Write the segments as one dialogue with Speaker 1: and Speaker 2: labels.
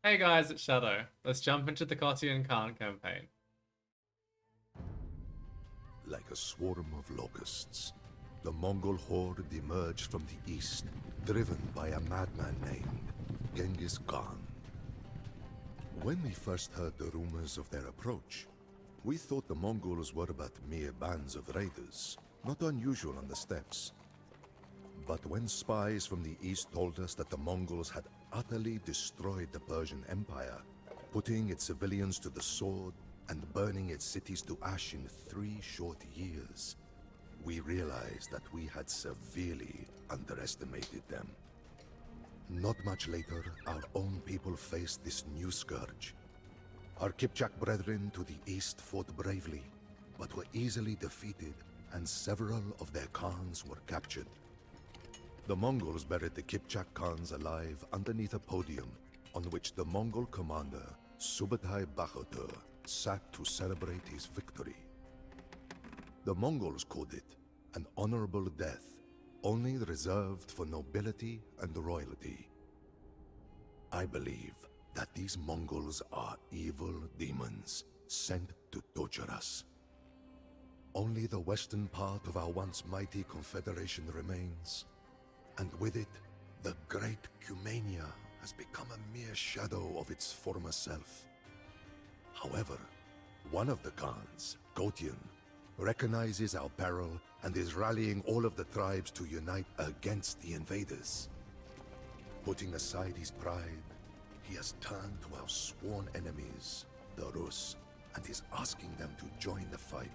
Speaker 1: Hey guys, it's Shadow. Let's jump into the Kotyan Khan campaign.
Speaker 2: Like a swarm of locusts, the Mongol horde emerged from the east, driven by a madman named Genghis Khan. When we first heard the rumors of their approach, we thought the Mongols were but mere bands of raiders, not unusual on the steppes. But when spies from the east told us that the Mongols had utterly destroyed the Persian Empire, putting its civilians to the sword and burning its cities to ash in 3 short years, we realized that we had severely underestimated them. Not much later, our own people faced this new scourge. Our Kipchak brethren to the east fought bravely, but were easily defeated, and several of their Khans were captured. The Mongols buried the Kipchak Khans alive underneath a podium on which the Mongol commander, Subutai Bakhotur, sat to celebrate his victory. The Mongols called it an honorable death, only reserved for nobility and royalty. I believe that these Mongols are evil demons sent to torture us. Only the western part of our once mighty confederation remains, and with it, the great Cumania has become a mere shadow of its former self. However, one of the Khans, Kotyan, recognizes our peril and is rallying all of the tribes to unite against the invaders. Putting aside his pride, he has turned to our sworn enemies, the Rus, and is asking them to join the fight.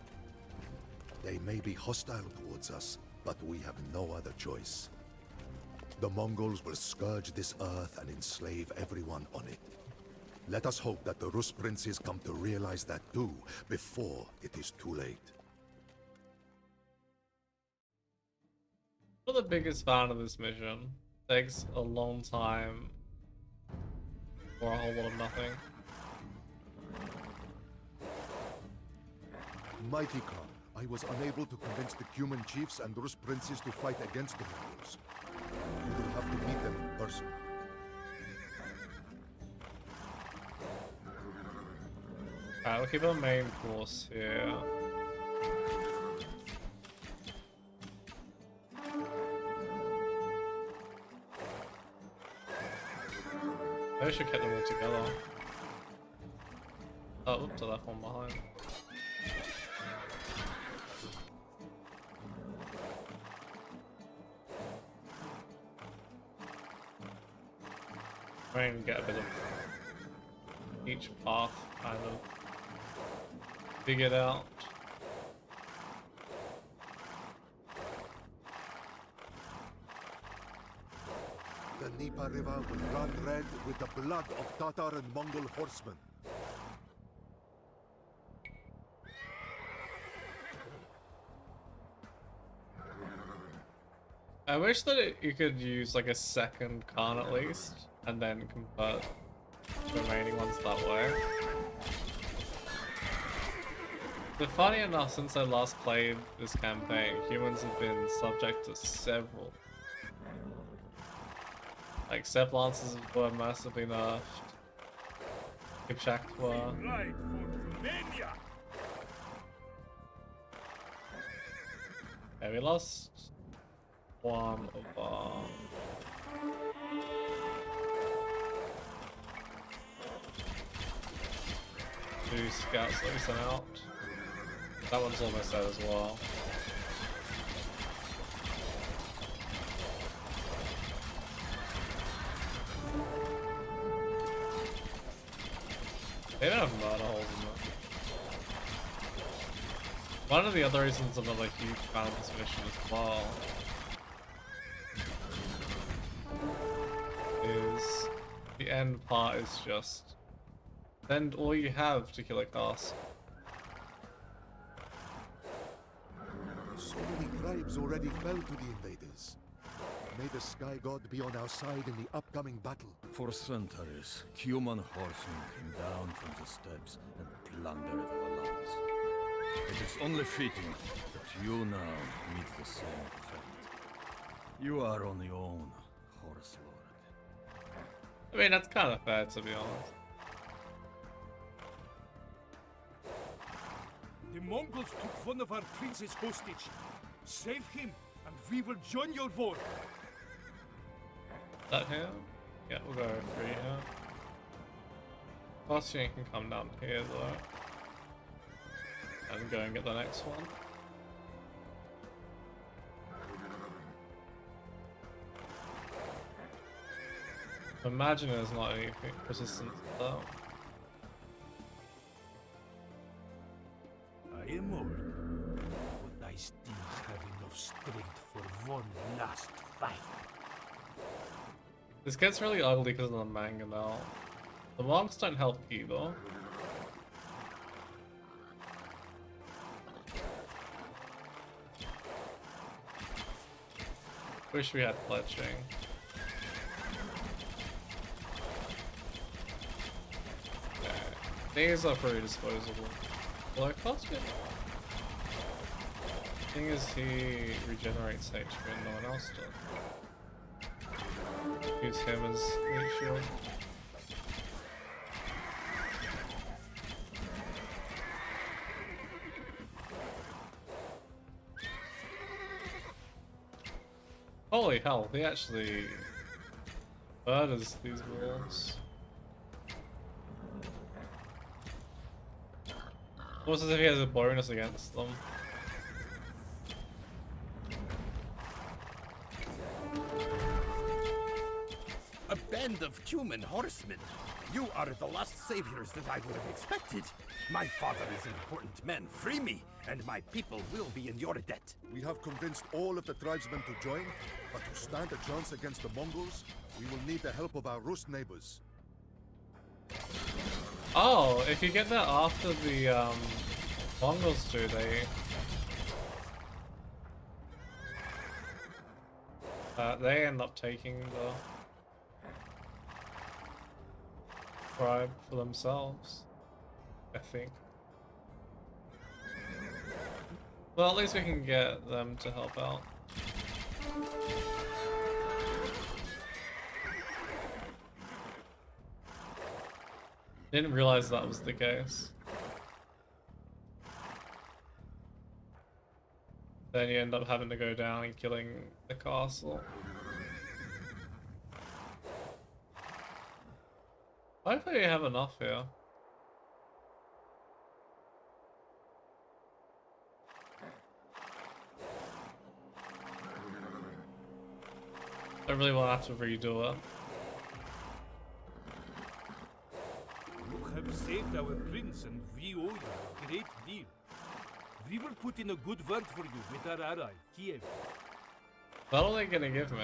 Speaker 2: They may be hostile towards us, but we have no other choice. The Mongols will scourge this earth and enslave everyone on it. Let us hope that the Rus princes come to realize that too, before it is too late.
Speaker 1: I'm not the biggest fan of this mission. Takes a long time for a whole lot of nothing.
Speaker 2: Mighty Khan, I was unable to convince the Cuman chiefs and Rus princes to fight against the Mongols. You will have to meet them in person.
Speaker 1: Alright, we'll keep our main course here. Maybe I should get them all together. Oh, oops, I left one behind. Try and get a bit of each path kind of figured out.
Speaker 2: The Dnieper River will run red with the blood of Tatar and Mongol horsemen.
Speaker 1: I wish that you could use like a second Khan at least, and then convert the remaining ones that way. But funny enough, since I last played this campaign, humans have been subject to several. Like, Sepp Lancers were massively nerfed. Kipchak were. Yeah, we lost one of our... two scouts that we sent out. That one's almost dead as well. They don't have murder holes in them. One of the other reasons I'm not a huge fan of this mission as well is the end part is just send all you have to kill a castle.
Speaker 2: So many tribes already fell to the invaders. May the Sky God be on our side in the upcoming battle.
Speaker 3: For centuries, human horsemen came down from the steppes and plundered our lands. It is only fitting that you now meet the same fate. You are on your own, Horse Lord.
Speaker 1: I mean, that's kind of fair, to be honest.
Speaker 4: The Mongols took one of our princes hostage. Save him, and we will join your war.
Speaker 1: Is that here? Yeah, we'll go through here. Kotyan can come down here, though. And go and get the next one. Imagine there's not any resistance to that.
Speaker 4: I am old, but I still have enough strength for one last fight.
Speaker 1: This gets really ugly because of the manga now. The monks don't help either. Wish we had fletching. These are pretty disposable. Well, it costs me. Thing is, he regenerates HP and no one else does. Use him as meat shield. Holy hell, he actually murders these wolves. Almost as if he has a bonus against them.
Speaker 5: A band of human horsemen. You are the last saviors that I would have expected. My father is an important man. Free me, and my people will be in your debt.
Speaker 2: We have convinced all of the tribesmen to join, but to stand a chance against the Mongols, we will need the help of our Rus neighbors.
Speaker 1: Oh, if you get that after the Mongols do, they end up taking the tribe for themselves, I think. Well, at least we can get them to help out. Didn't realize that was the case. Then you end up having to go down and killing the castle. Hopefully you have enough here. I really want to have to redo it.
Speaker 4: You have saved our prince, and we owe you a great deal. We will put in a good word for you with our ally, Kiev.
Speaker 1: What are they gonna give me?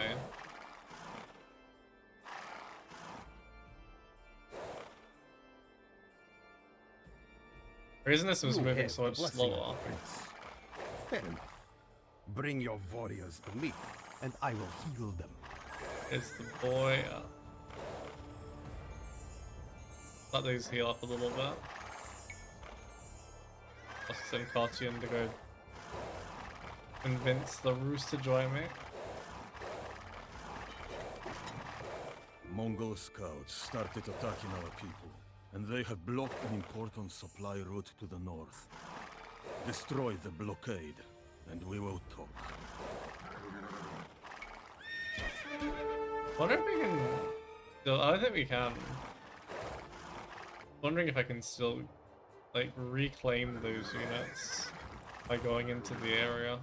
Speaker 1: The reason this was
Speaker 5: You
Speaker 1: moving
Speaker 5: have
Speaker 1: so
Speaker 5: the
Speaker 1: much
Speaker 5: blessing of
Speaker 1: slower.
Speaker 5: the prince. Fair enough. Bring your warriors to me, and I will heal them.
Speaker 1: Is the boy. Let these heal up a little bit. I'll send Kotyan to go convince the Rus to join me.
Speaker 3: Mongol scouts started attacking our people, and they have blocked an important supply route to the north. Destroy the blockade, and we will talk.
Speaker 1: Wonder if we can. Still, I don't think we can. Wondering if I can still, like, reclaim those units by going into the area.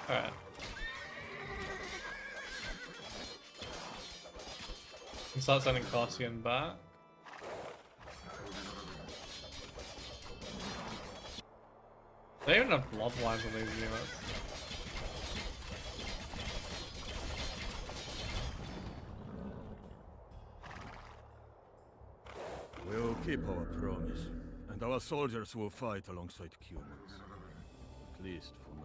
Speaker 1: Alright. And start sending Kotyan back. They even have bloodlines on these units.
Speaker 3: We'll keep our promise, and our soldiers will fight alongside humans. At least for now.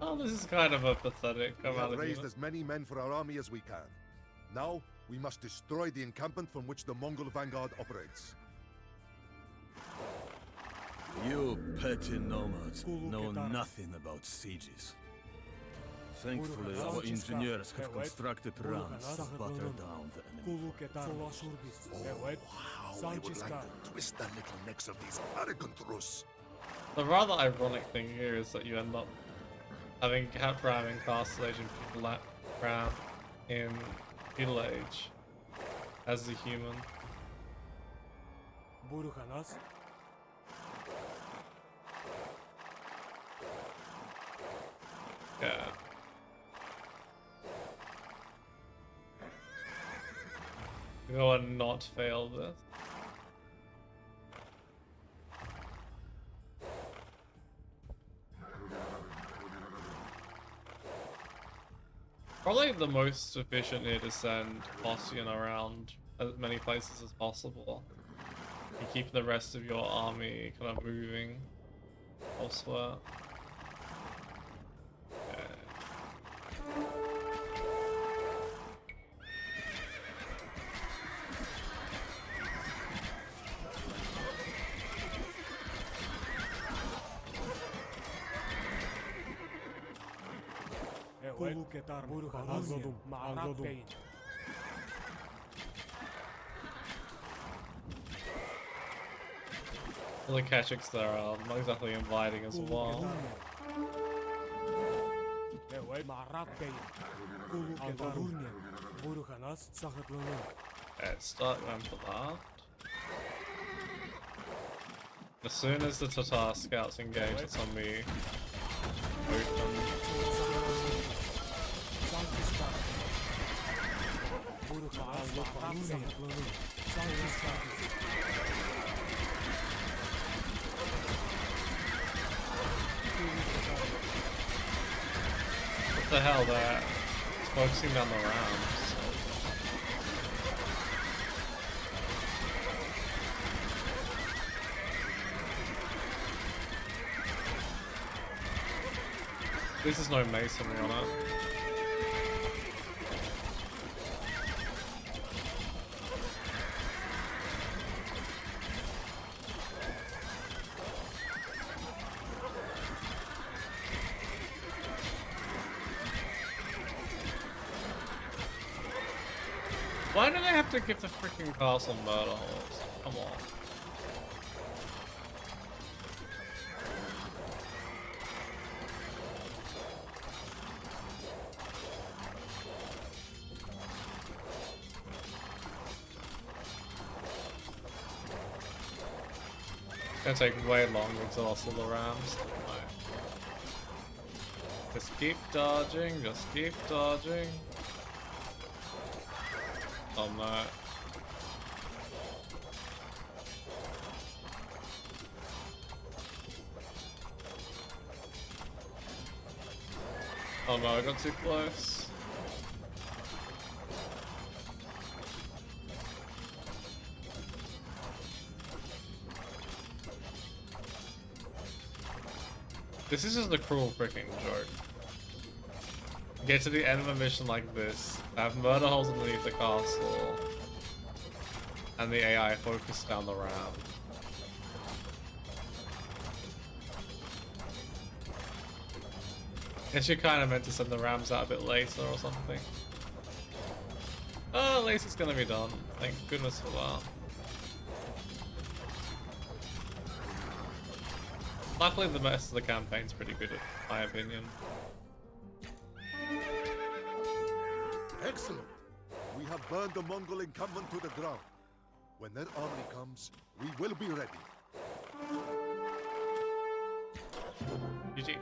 Speaker 1: Oh, this is kind of a pathetic
Speaker 2: We
Speaker 1: amount
Speaker 2: have
Speaker 1: of
Speaker 2: raised
Speaker 1: units.
Speaker 2: as many men for our army as we can. Now, we must destroy the encampment from which the Mongol vanguard operates.
Speaker 3: You petty nomads know nothing about sieges. Thankfully, our engineers have constructed rams to butter down the enemy.
Speaker 2: How I would like to twist the little necks of these arrogant Rus.
Speaker 1: The rather ironic thing here is that you end up having Cat Ram in Castle Age and people Ram in Feudal Age as the human. Yeah. Go and not fail this. Probably the most efficient here to send Kotyan around as many places as possible. You keep the rest of your army kind of moving elsewhere. Well, the Kachaks there are not exactly inviting as well. Okay, start going for that. As soon as the Tatar scouts engage, it's on me. Open. What the hell, they're focusing down the rams. This is no masonry on it. Why do they have to give the freaking castle murder holes? Come on. It's gonna take way long to exhaust all the rams. Just keep dodging, just keep dodging. Oh no. Oh no, I got too close. This is just a cruel freaking joke. Get to the end of a mission like this, have murder holes underneath the castle, and the AI focus down the ram. Guess you're kind of meant to send the rams out a bit later or something. Oh, at least it's gonna be done. Thank goodness for that. Luckily, the rest of the campaign's pretty good, in my opinion.
Speaker 2: Excellent! We have burned the Mongol encampment to the ground. When their army comes, we will be ready.
Speaker 1: GG.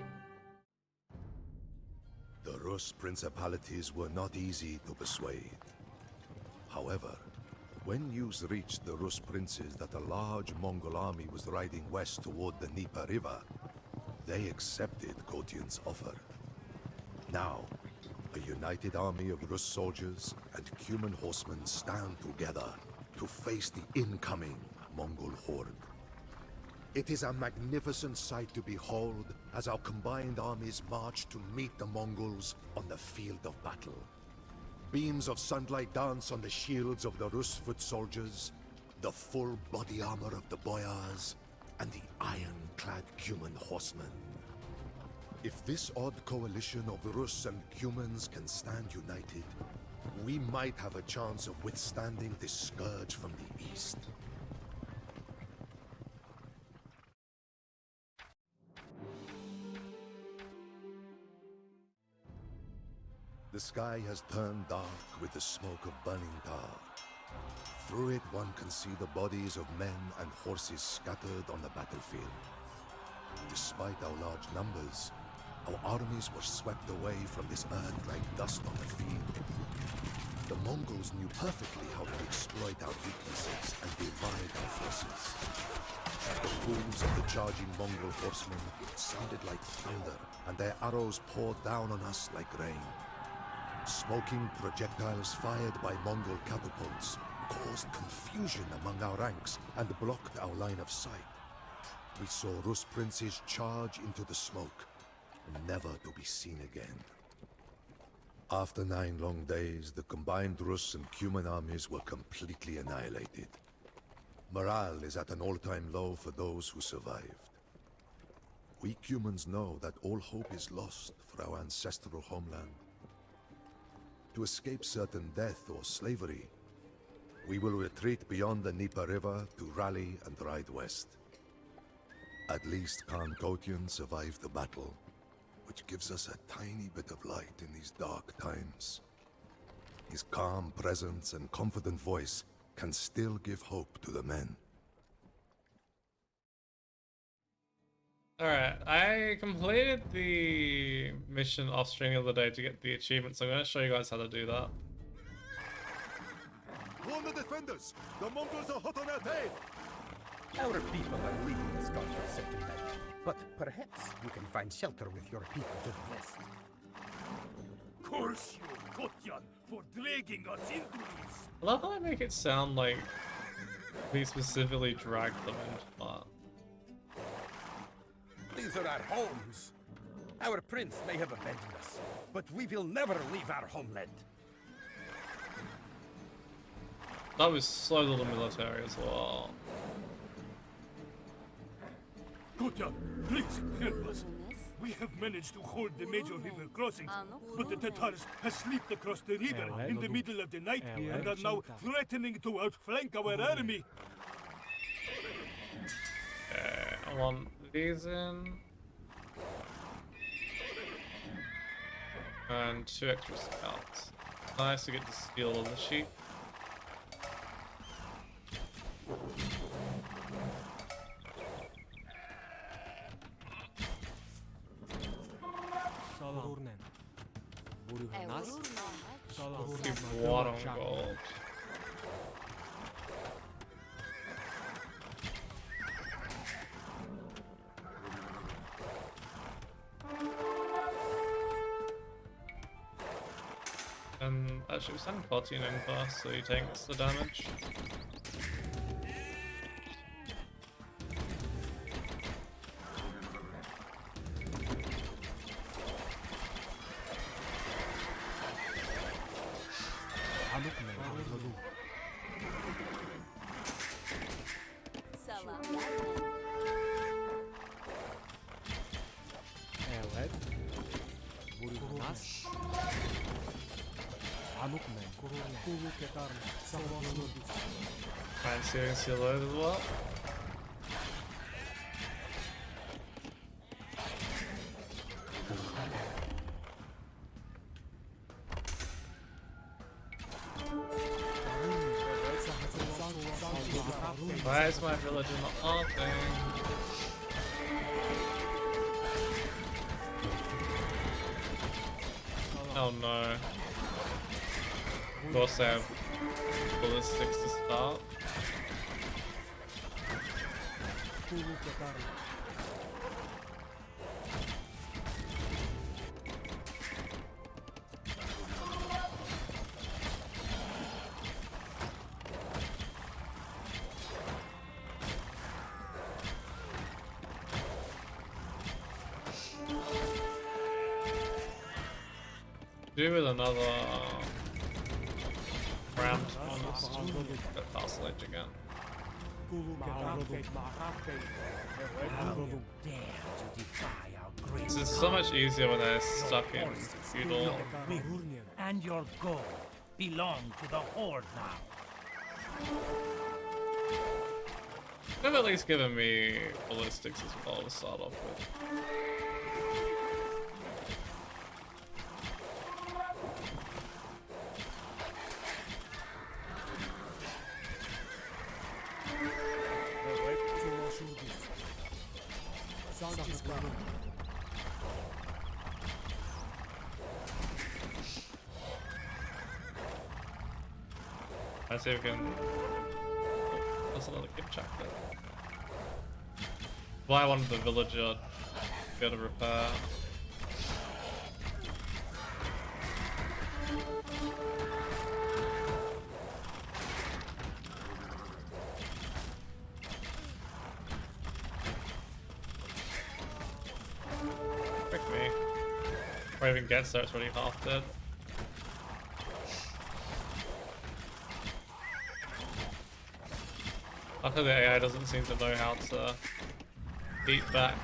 Speaker 2: The Rus principalities were not easy to persuade. However, when news reached the Rus princes that a large Mongol army was riding west toward the Dnieper River, they accepted Kotyan's offer. Now, a united army of Rus soldiers and Cuman horsemen stand together to face the incoming Mongol horde. It is a magnificent sight to behold as our combined armies march to meet the Mongols on the field of battle. Beams of sunlight dance on the shields of the Rus foot soldiers, the full body armor of the boyars, and the iron-clad Cuman horsemen. If this odd coalition of Rus and Cumans can stand united, we might have a chance of withstanding this scourge from the east. The sky has turned dark with the smoke of burning tar. Through it one can see the bodies of men and horses scattered on the battlefield. Despite our large numbers, our armies were swept away from this earth like dust on the field. The Mongols knew perfectly how to exploit our weaknesses and divide our forces. The hooves of the charging Mongol horsemen sounded like thunder, and their arrows poured down on us like rain. Smoking projectiles fired by Mongol catapults caused confusion among our ranks and blocked our line of sight. We saw Rus princes charge into the smoke, never to be seen again. After 9 long days, the combined Rus and Cuman armies were completely annihilated. Morale is at an all-time low for those who survived. We Cumans know that all hope is lost for our ancestral homeland. To escape certain death or slavery, we will retreat beyond the Dnieper River to rally and ride west. At least Khan Kotyan survived the battle, which gives us a tiny bit of light in these dark times. His calm presence and confident voice can still give hope to the men.
Speaker 1: Alright, I completed the mission off stream the other day to get the achievement, so I'm going to show you guys how to do that.
Speaker 2: Warn the defenders! The Mongols are hot on our tail!
Speaker 5: Our people are leaving this godforsaken land, but perhaps you can find shelter with your people to the west.
Speaker 4: Curse you, Kotyan, for dragging us into this.
Speaker 1: I love how I make it sound like we specifically dragged them into that.
Speaker 5: These are our homes. Our prince may have abandoned us, but we will never leave our homeland.
Speaker 1: That was so little military as well.
Speaker 4: Kotyan, please help us. We have managed to hold the major river crossings, but the Tatars have slipped across the river in the middle of the night and are now threatening to outflank our army.
Speaker 1: Okay, I want these in. And 2 extra scouts. Nice to get to steal all the sheep. Keep water on gold. And actually send Kotyan in first so he takes the damage. And so you can see a load as well. Why is my village in the offing? Oh no. Of course they have ballistics to start. Do with another round on this. Go castle edge again. This is so much easier when they're stuck in feudal.
Speaker 6: And your gold belong to the Horde now.
Speaker 1: They've at least given me ballistics as well to start off with. Let's see if we can. That's another kid check there. Why I wanted the villager to be able to repair. Frick me. Before I even gets there, it's already half dead. Luckily the AI doesn't seem to know how to beat back.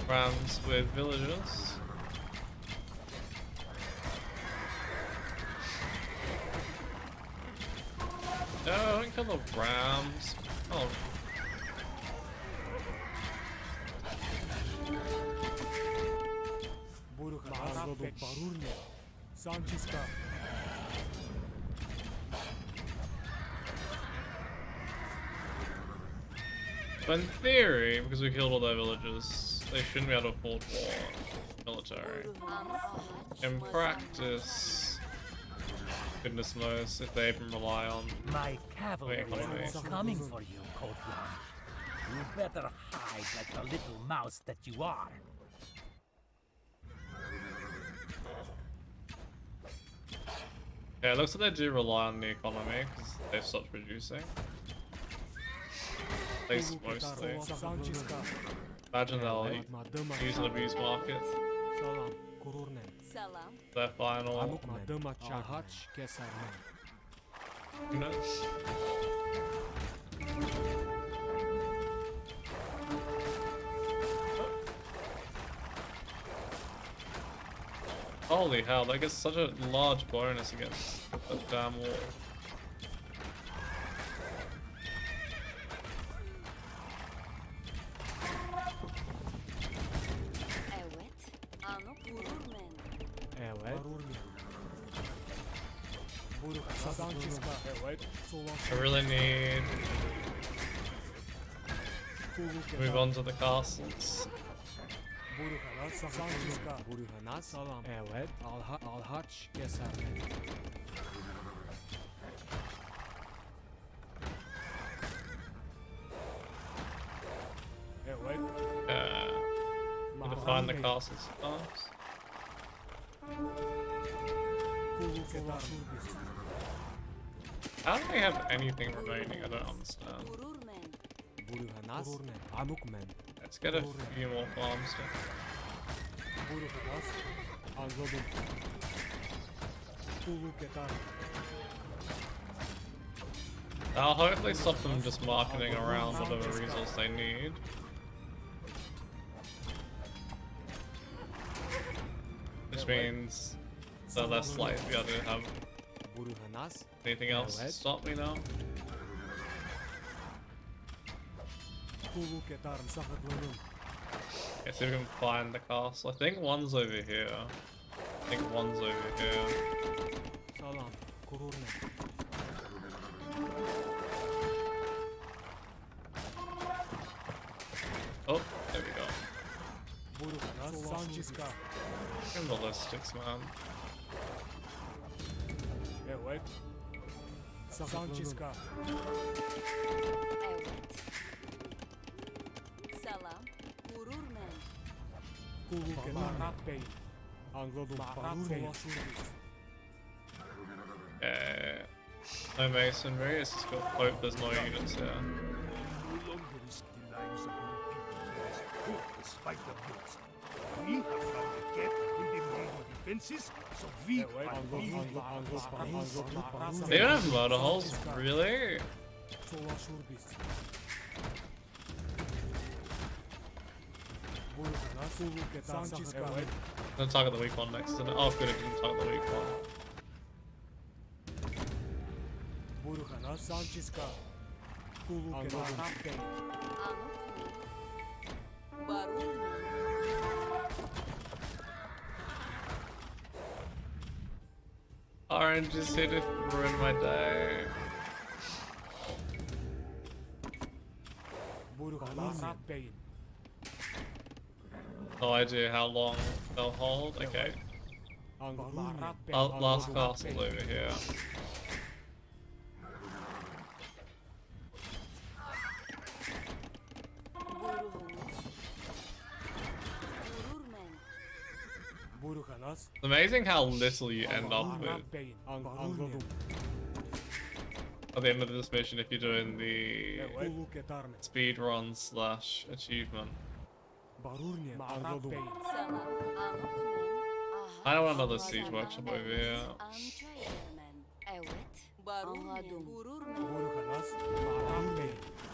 Speaker 1: Rams with villagers. No, don't kill the rams. Oh. So in theory, because we killed all their villagers, they shouldn't be able to afford more military. In practice, goodness knows if they even rely on
Speaker 6: My cavalry
Speaker 1: economy.
Speaker 6: is coming for you, Kotyan. You better hide like the little mouse that you are.
Speaker 1: Yeah, it looks like they do rely on the economy because they've stopped producing. At least mostly. Imagine they'll use and abuse market. Their final. Who knows? Holy hell, that gets such a large bonus against that damn wall. I really need to move on to the castles. Need to find the castles first. How do they have anything remaining? I don't understand. Let's get a few more farms done. I'll hopefully stop them just marketing around whatever resource they need. Which means they're less likely to be able to have anything else to stop me now. Okay, see if we can find the castle. I think one's over here. I think one's over here. Oh, there we go. And ballistics, man. No masonry, it's just got hope there's no units here.
Speaker 4: No longer risk the lives of your people despite the odds. We have found a gap in the middle defenses, so we are leaving.
Speaker 1: They don't have murder holes, really? Don't target the weak one next, isn't it? Oh, good, it didn't target the weak one. Orange is here to ruin my day. No idea how long they'll hold. Okay. Last castle over here. It's amazing how little you end up with at the end of this mission if you're doing the speed run / achievement. I don't want another siege workshop over here.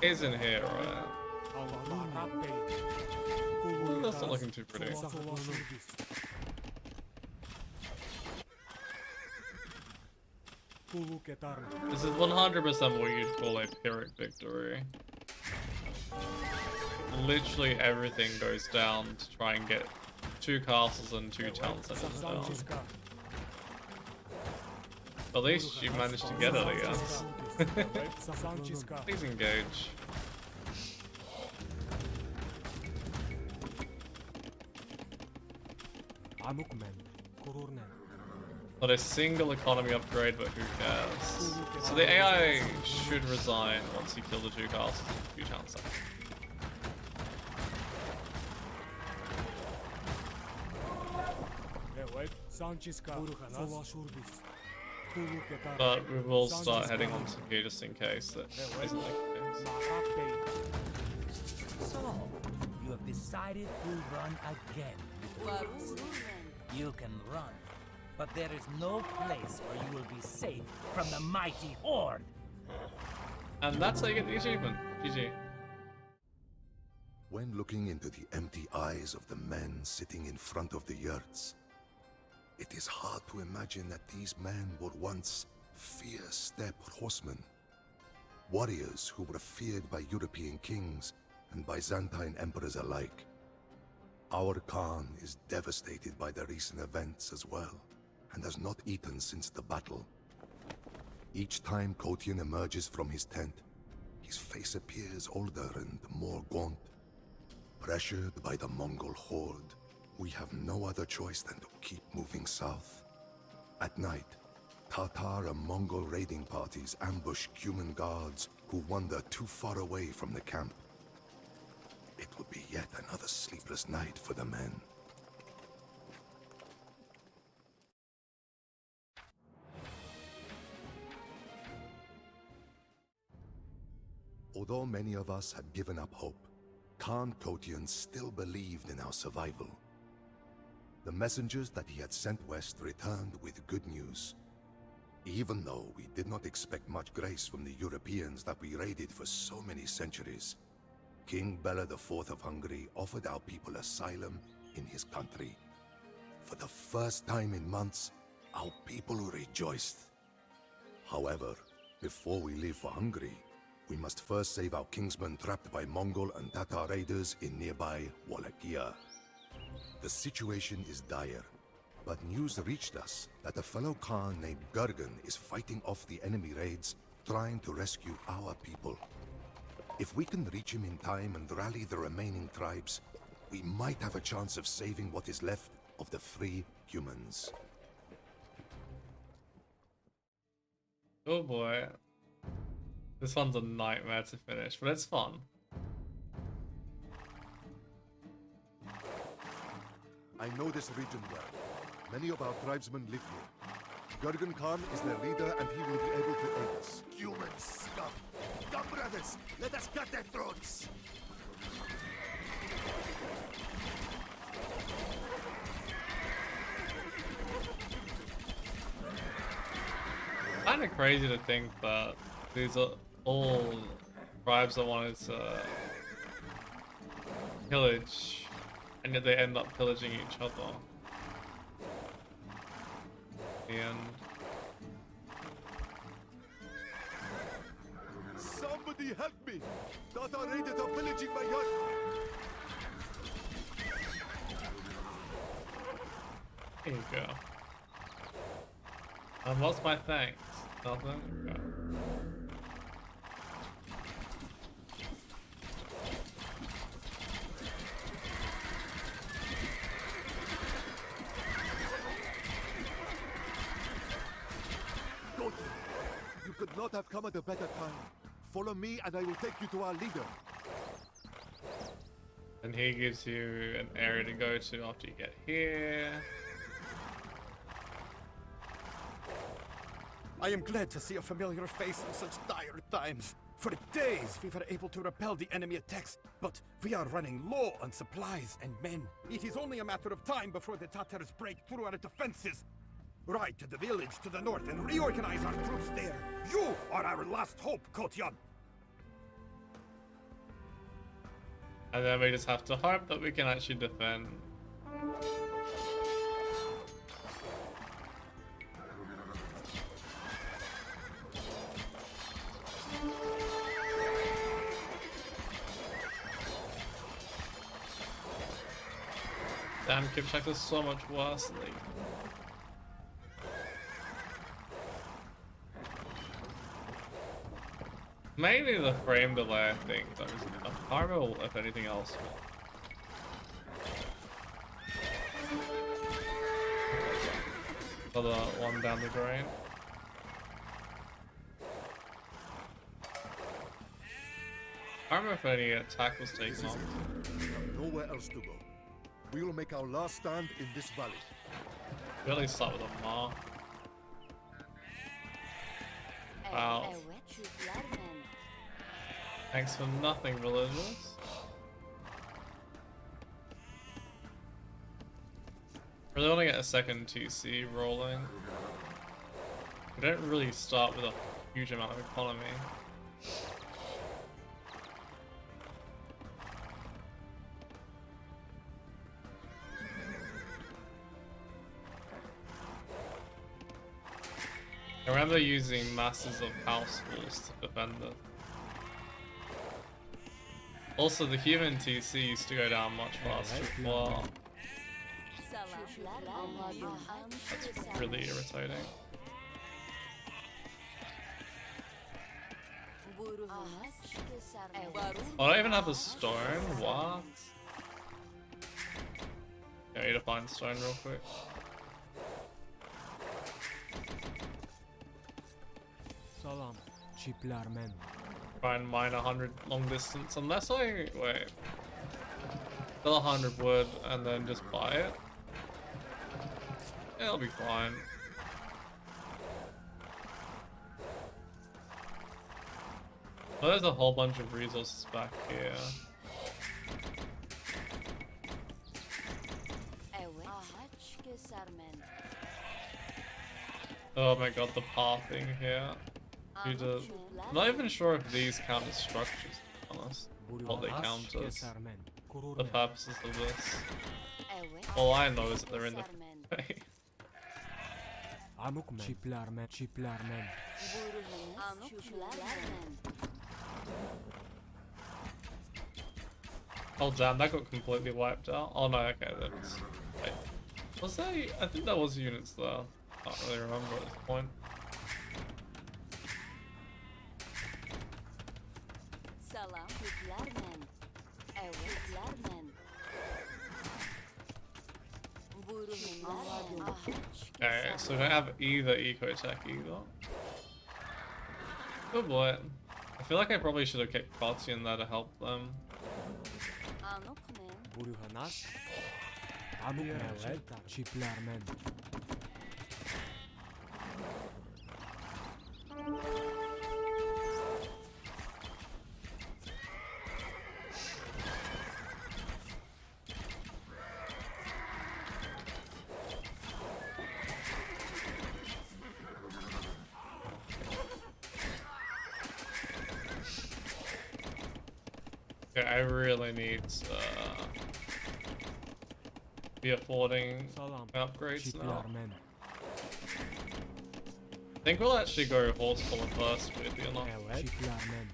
Speaker 1: Isn't here, right? That's not looking too pretty. This is 100% what you'd call a Pyrrhic victory. Literally everything goes down to try and get 2 castles and 2 town centers down. At least you managed to get it, I guess. Please engage. Not a single economy upgrade, but who cares? So the AI should resign once you kill the 2 castles and 2 town centers. But we will start heading on to here just in case that isn't the case.
Speaker 6: So, you have decided to run again. You can run, but there is no place where you will be safe from the mighty horde.
Speaker 1: And that's how you get the achievement. GG.
Speaker 2: When looking into the empty eyes of the men sitting in front of the yurts, it is hard to imagine that these men were once fierce steppe horsemen. Warriors who were feared by European kings and Byzantine emperors alike. Our Khan is devastated by the recent events as well, and has not eaten since the battle. Each time Kotyan emerges from his tent, his face appears older and more gaunt. Pressured by the Mongol horde, we have no other choice than to keep moving south. At night, Tatar and Mongol raiding parties ambush human guards who wander too far away from the camp. It will be yet another sleepless night for the men. Although many of us had given up hope, Khan Kotyan still believed in our survival. The messengers that he had sent west returned with good news. Even though we did not expect much grace from the Europeans that we raided for so many centuries, King Bela IV of Hungary offered our people asylum in his country. For the first time in months, our people rejoiced. However, before we leave for Hungary, we must first save our kinsmen trapped by Mongol and Tatar raiders in nearby Wallachia. The situation is dire, but news reached us that a fellow Khan named Gurgen is fighting off the enemy raids, trying to rescue our people. If we can reach him in time and rally the remaining tribes, we might have a chance of saving what is left of the free humans.
Speaker 1: Oh boy. This one's a nightmare to finish, but it's fun.
Speaker 2: I know this region well. Many of our tribesmen live here. Gurgen Khan is their leader and he will be able to aid Tatars! Let us cut their throats!
Speaker 1: Kind of crazy to think that these are all tribes that wanted to pillage, and yet they end up pillaging each other. And
Speaker 2: Somebody help me! Tatar raided are pillaging my hut!
Speaker 1: here you go. What's my thanks? Nothing? Okay.
Speaker 2: Kotyan, you could not have come at a better time. Follow me and I will take you to our leader.
Speaker 1: And he gives you an area to go to after you get here.
Speaker 5: I am glad to see a familiar face in such dire times. For days we were able to repel the enemy attacks, but we are running low on supplies and men. It is only a matter of time before the Tatars break through our defenses. Ride to the village to the north and reorganize our troops there. You are our last hope, Kotyan.
Speaker 1: And then we just have to hope that we can actually defend. Damn, Kipchak is so much worse than League. Mainly the frame delay thing, that was horrible if anything else. Another one down the drain. I don't remember if any attack was taken off.
Speaker 2: Nowhere else to go. We will make our last stand in this valley.
Speaker 1: Really start with a mark. Wow. Thanks for nothing, religious. Really want to get a second TC rolling. We don't really start with a huge amount of economy. I remember using masses of house walls to defend it. Also, the human TC used to go down much faster as well. That's really irritating. Oh, I don't even have a stone? What? Yeah, I need to find stone real quick.
Speaker 7: Salam, çipler men.
Speaker 1: Try and mine 100 long distance, unless I wait. Fill 100 wood and then just buy it. It'll be fine. Oh, there's a whole bunch of resources back here. Oh my god, the pathing here. I'm not even sure if these count as structures, to be honest. What they count as. The purposes of this. All I know is that they're in the way.
Speaker 7: Çipler men, çipler men.
Speaker 1: Oh damn, that got completely wiped out. Oh no, okay, that was... Wait. Was there... I think there was units there. I can't really remember at this point. Okay, so we don't have either eco-tech either. Good boy. I feel like I probably should have kept Kotyan there to help them.
Speaker 7: Buruhanas. Amuk men, çipler men.
Speaker 1: Okay, I really need to be affording
Speaker 7: Salam.
Speaker 1: upgrades now.
Speaker 7: Çipler men.
Speaker 1: I think we'll actually go horsepower first, weirdly enough.
Speaker 7: Evet. Çipler men.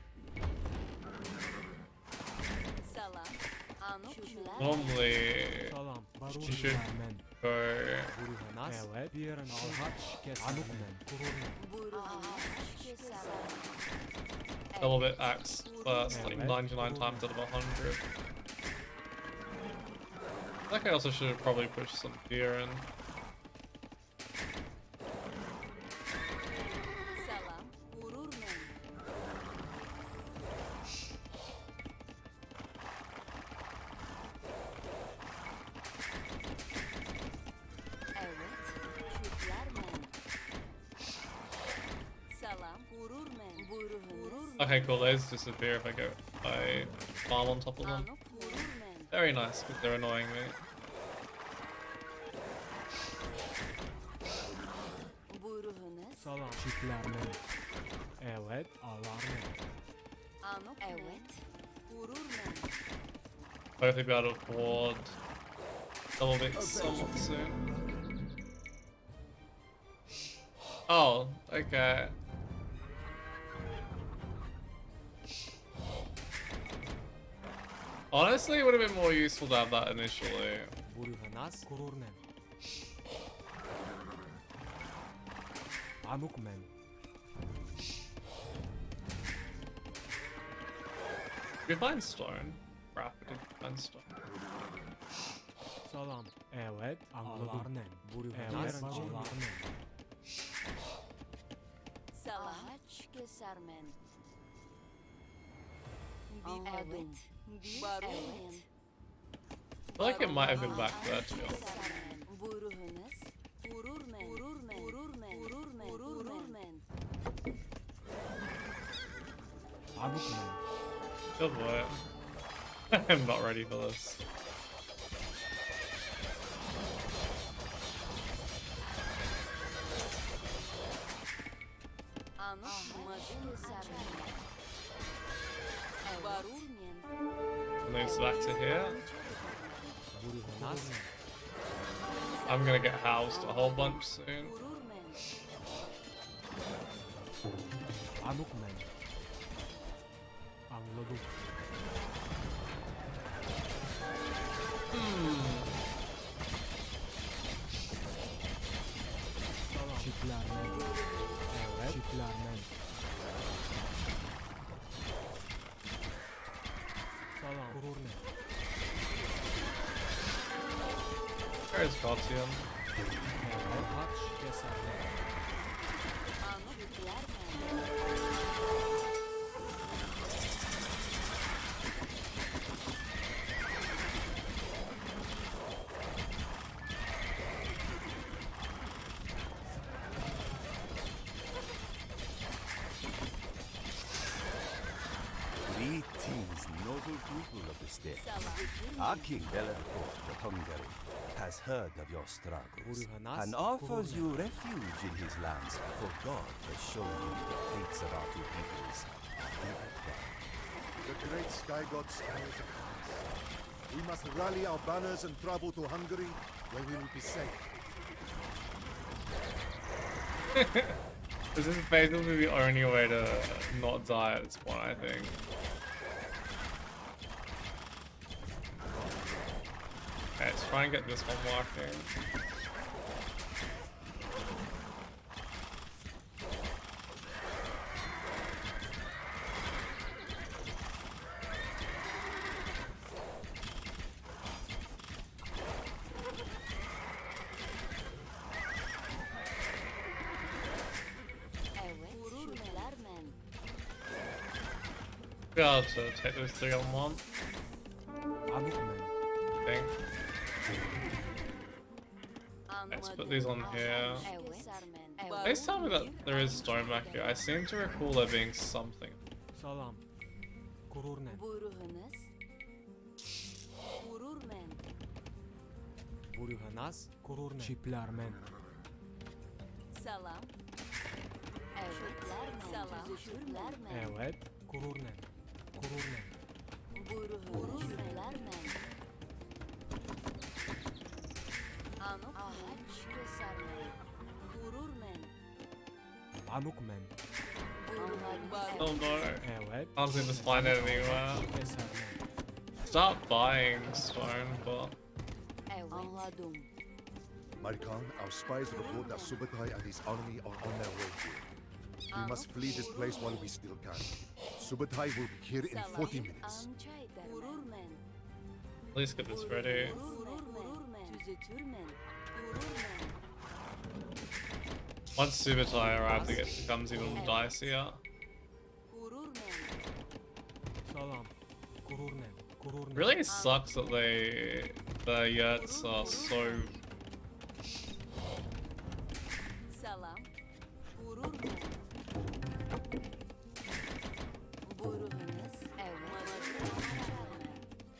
Speaker 1: Normally,
Speaker 7: Salam. Barur
Speaker 1: Şu-
Speaker 7: çipler men.
Speaker 1: go
Speaker 7: Buruhanas. Evet. Diğerin alhaç kes. Anuk men. Kurur men.
Speaker 1: double bit axe first, like
Speaker 7: Evet.
Speaker 1: 99 times out of 100. I think I also should probably push some gear in. Okay, cool. Those disappear if I farm on top of them. Very nice, because they're annoying me.
Speaker 7: Salam. Çipler men. Evet. Alar men.
Speaker 1: Hopefully be able to afford double bits somewhat soon. Oh, okay. Honestly, it would have been more useful to have that initially.
Speaker 7: Buruhanas. Kurur men. Anuk men.
Speaker 1: Did we find stone? Crap, we didn't find stone.
Speaker 7: Salam. Evet. Anladım. men. Buruhanas. Evet. Alar men.
Speaker 1: I feel like it might have been back there, to be honest.
Speaker 7: Anuk men.
Speaker 1: Good boy. I'm not ready for this. And then it's back to here.
Speaker 7: Buruhanas.
Speaker 1: I'm gonna get housed a whole bunch soon.
Speaker 7: Anuk men. Anladım. Salam. Çipler men. Evet. Çipler men. Salam. Kurur men.
Speaker 1: Where's Kotyan?
Speaker 7: Evet. Haç keser men.
Speaker 8: Greetings, noble people of the steppe. Our king Beledford of Hungary has heard of your struggles
Speaker 7: Buruhanas.
Speaker 8: and offers you refuge in his lands, for God has shown him the fates of our two peoples.
Speaker 2: The great sky god smiles upon us. We must rally our banners and travel to Hungary, where we will be safe.
Speaker 1: This is basically the only way to not die at this point, I think. Okay, let's try and get this one working. Be able to take those 3 on 1,
Speaker 7: Anuk men.
Speaker 1: I think. Let's put these on here. Please tell me that there is stone back here. I seem to recall there being something.
Speaker 7: Salam. Kurur men. Buruhanas. Kurur men. Çipler men. Evet. Kurur men. Kurur men. Anukmen.
Speaker 1: Oh no.
Speaker 7: Evet.
Speaker 1: Can't seem to find it anywhere.
Speaker 7: Kesermen.
Speaker 1: Start buying stone, but
Speaker 2: Marikan, our spies report that Subutai and his army are on their way here. We must flee this place while we still can. Subutai will be here in 40 minutes.
Speaker 1: please get this ready. Once Subutai arrives, it becomes even dicier.
Speaker 7: Salam. Gururnen. Gururnen.
Speaker 1: Really sucks that the yurts are so.
Speaker 9: Salam. Gururmen. Buyurunuz. Evet.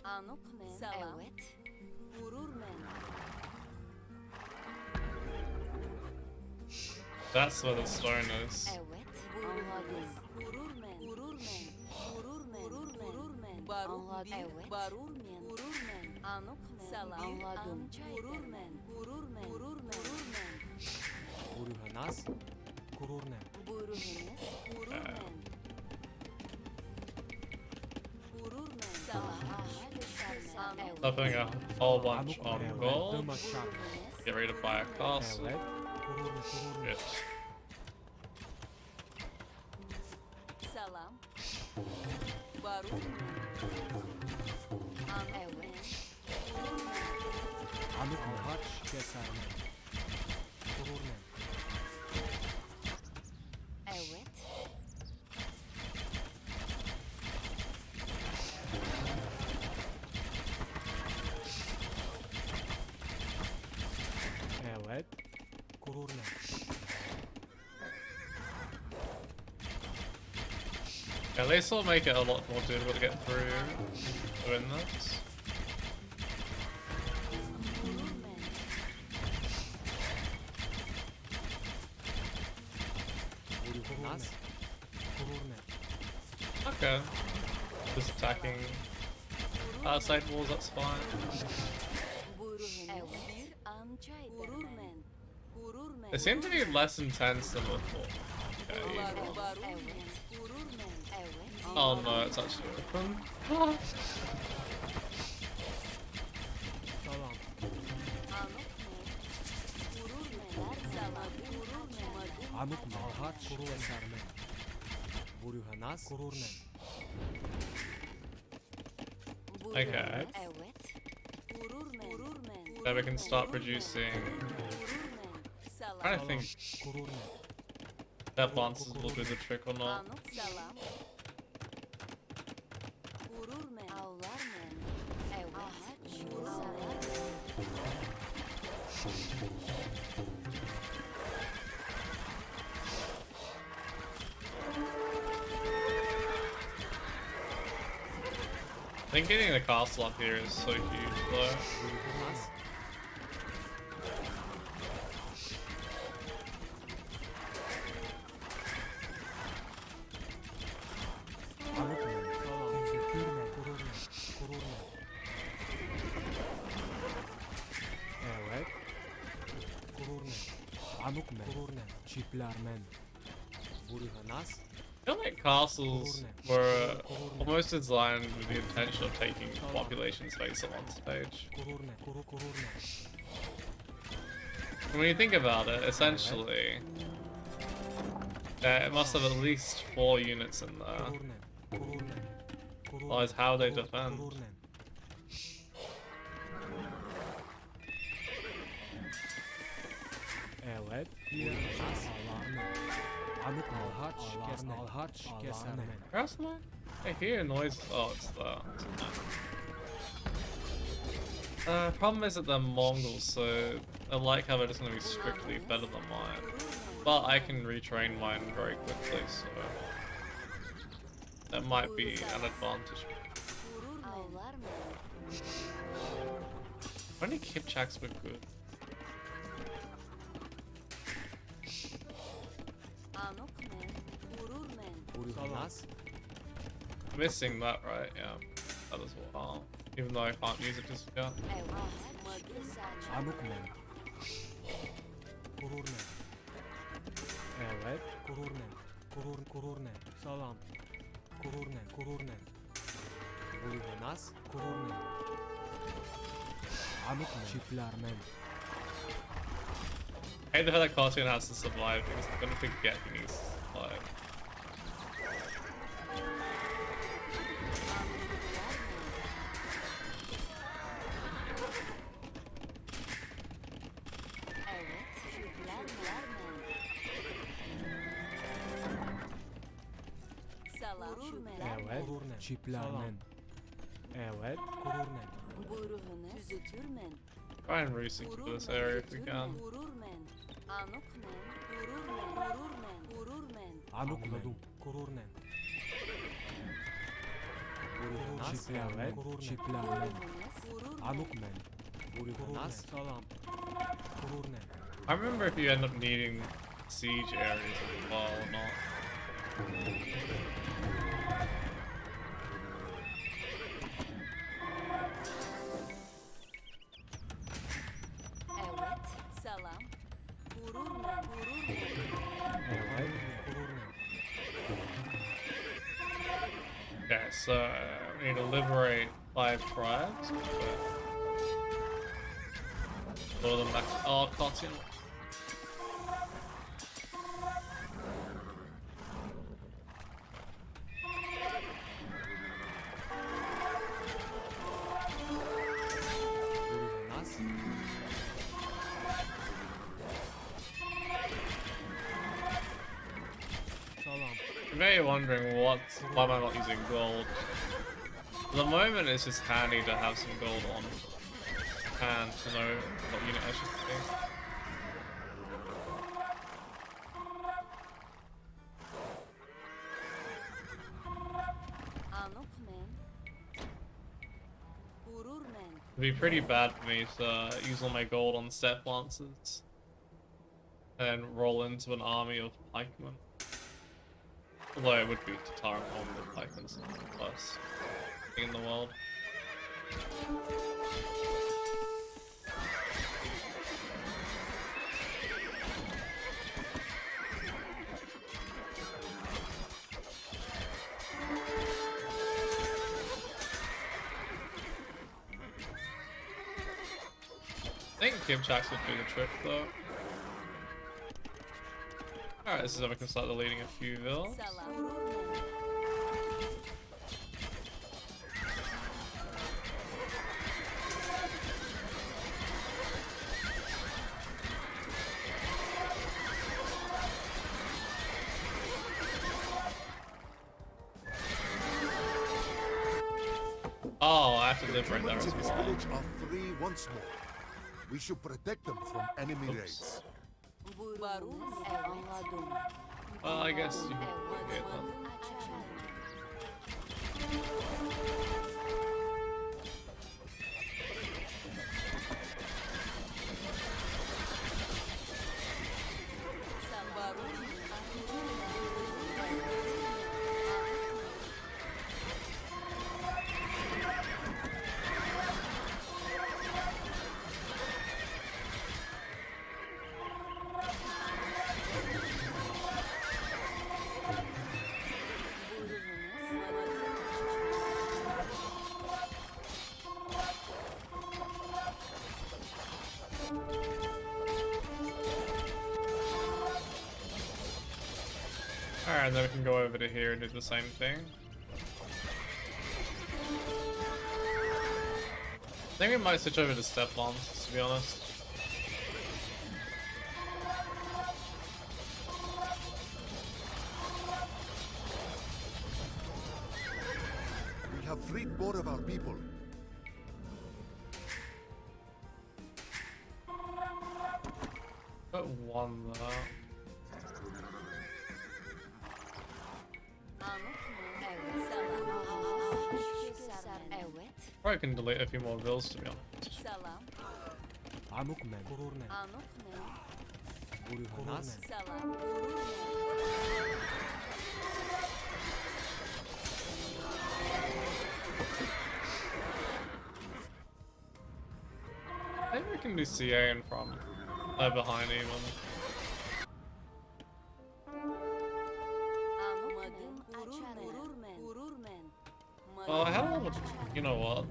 Speaker 9: Anukmen. Salam. Evet. Gururmen.
Speaker 1: That's where the stone is.
Speaker 9: Evet. Buyurunuz. Gururmen. Gururmen. Gururmen. Gururmen. Barur. Evet. Barurmen. Gururmen. Anukmen. Salam. Anladım. Gururmen. Gururmen. Gururmen.
Speaker 7: Buyurunuz. Gururnen.
Speaker 9: Buyurunuz. Gururmen. Gururmen. Salam. Evet.
Speaker 1: Dumping a whole bunch on
Speaker 7: Evet.
Speaker 1: gold.
Speaker 7: Damaşak.
Speaker 1: Get ready to buy a castle.
Speaker 7: Evet. Gururnen. Gururnen.
Speaker 1: Shit.
Speaker 9: Salam. Barurmen. Evet.
Speaker 7: Anukmen. Haç. Kesermen. Gururnen.
Speaker 9: Evet.
Speaker 7: Evet. Gururnen.
Speaker 1: At least it'll make it a lot more difficult to get through doing this.
Speaker 9: Gururmen.
Speaker 7: Buyurunuz. Gururnen.
Speaker 1: Okay. Just attacking outside walls, that's fine.
Speaker 9: Buyurunuz. Evet. Bir an çay Gururmen. Gururmen.
Speaker 1: They seem to be less intense than before. Okay.
Speaker 9: Barurmen. Gururmen. Evet.
Speaker 1: Oh no, it's actually open.
Speaker 7: Salam. Anukmen. Haç. Kesermen. Buyurunuz. Gururnen.
Speaker 1: Okay. Then we can start producing. I'm trying to think
Speaker 7: Gururnen.
Speaker 1: that lances will do the trick or not. I think getting the castle up here is so huge though.
Speaker 7: Buyurunuz. Anukmen. Salam. Gururnen. Gururnen. Gururnen. Evet. Gururnen. Anukmen. Gururnen. Çiplermen. Buyurunuz.
Speaker 1: I feel like castles were almost designed with the intention of taking population space at one stage.
Speaker 7: Gururnen. Gururnen.
Speaker 1: When you think about it, essentially, it must have at least 4 units in there.
Speaker 7: Gururnen. Gururnen. Gururnen.
Speaker 1: Otherwise, how they defend?
Speaker 7: Gururnen. Evet. Buyurunuz. Alarmen. Anukmen. Haç. Kesermen. Haç. Kesermen.
Speaker 1: Where else am I? I hear noise. Oh, it's there. Problem is that they're Mongols, so their light cover is going to be strictly better than mine. But I can retrain mine very quickly, so that might be an advantage. Only Kipchaks were good.
Speaker 7: Buyurunuz.
Speaker 1: Missing that, right? Yeah. that as well. Even though I can't use it just yet.
Speaker 7: Amukmen. Gururmen. Evet. Gururmen. Gururnen. Salam. Gururnen. Buyurunuz. Gururnen. Amukmen. Çiplermen.
Speaker 1: I hate the fact that Kotyan has to survive because I'm gonna forget he needs to survive.
Speaker 7: Evet. Gururnen. Çiplermen. Evet. Gururnen.
Speaker 1: Try and resync to this area if we can.
Speaker 7: Anladım. Gururnen. Buyurunuz. Evet. Çiplermen. Anukmen. Buyurunuz. Salam. Gururnen.
Speaker 1: I remember if you end up needing siege areas as well or not. Okay, so we need to liberate 5 tribes. Throw them back. Oh, Kotyan. You may be wondering why am I not using gold? At the moment it's just handy to have some gold on hand to know what unit I should be. It'd be pretty bad for me to use all my gold on step lancers and roll into an army of pikemen. Although it would be Tataran on the pikemen the worst thing in the world. I think Kimchaks would do the trick though. Alright, this is how we can start deleting a few vills. Oh, I have to liberate that as
Speaker 2: Humans in this
Speaker 1: well.
Speaker 2: village are free once more. We should protect them from enemy raids.
Speaker 1: Well, I guess you can get them. Alright, and then we can go over to here and do the same thing. I think we might switch over to step bombs, to be honest.
Speaker 2: We have freed more of our people.
Speaker 1: Put one there. Probably can delete a few more vills, to be honest.
Speaker 7: Amukmen. Gururnen. Buyurunuz.
Speaker 1: do CA in front. Behind even. Oh, I have a little... You know what?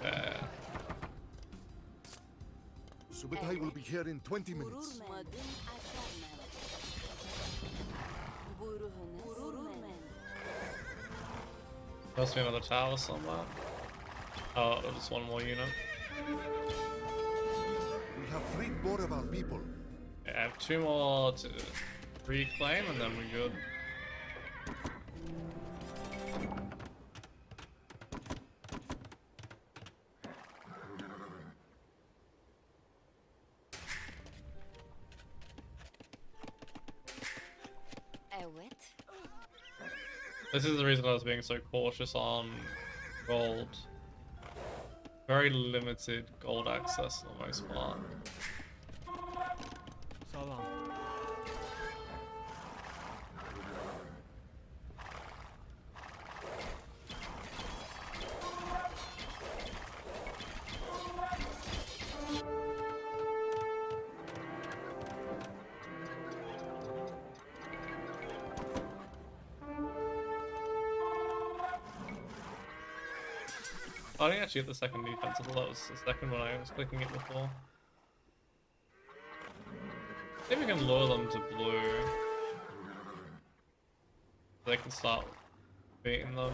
Speaker 1: Yeah.
Speaker 2: Subutai will be here in 20 minutes.
Speaker 1: Must be another tower somewhere. Oh, just one more unit.
Speaker 2: We have freed more of our people.
Speaker 1: Yeah, I have 2 more to reclaim and then we're good. This is the reason I was being so cautious on gold. Very limited gold access for the most part.
Speaker 7: Salam.
Speaker 1: I didn't actually get the second defense, although that was the second one I was clicking it before. See if we can lure them to blue. They can start beating them.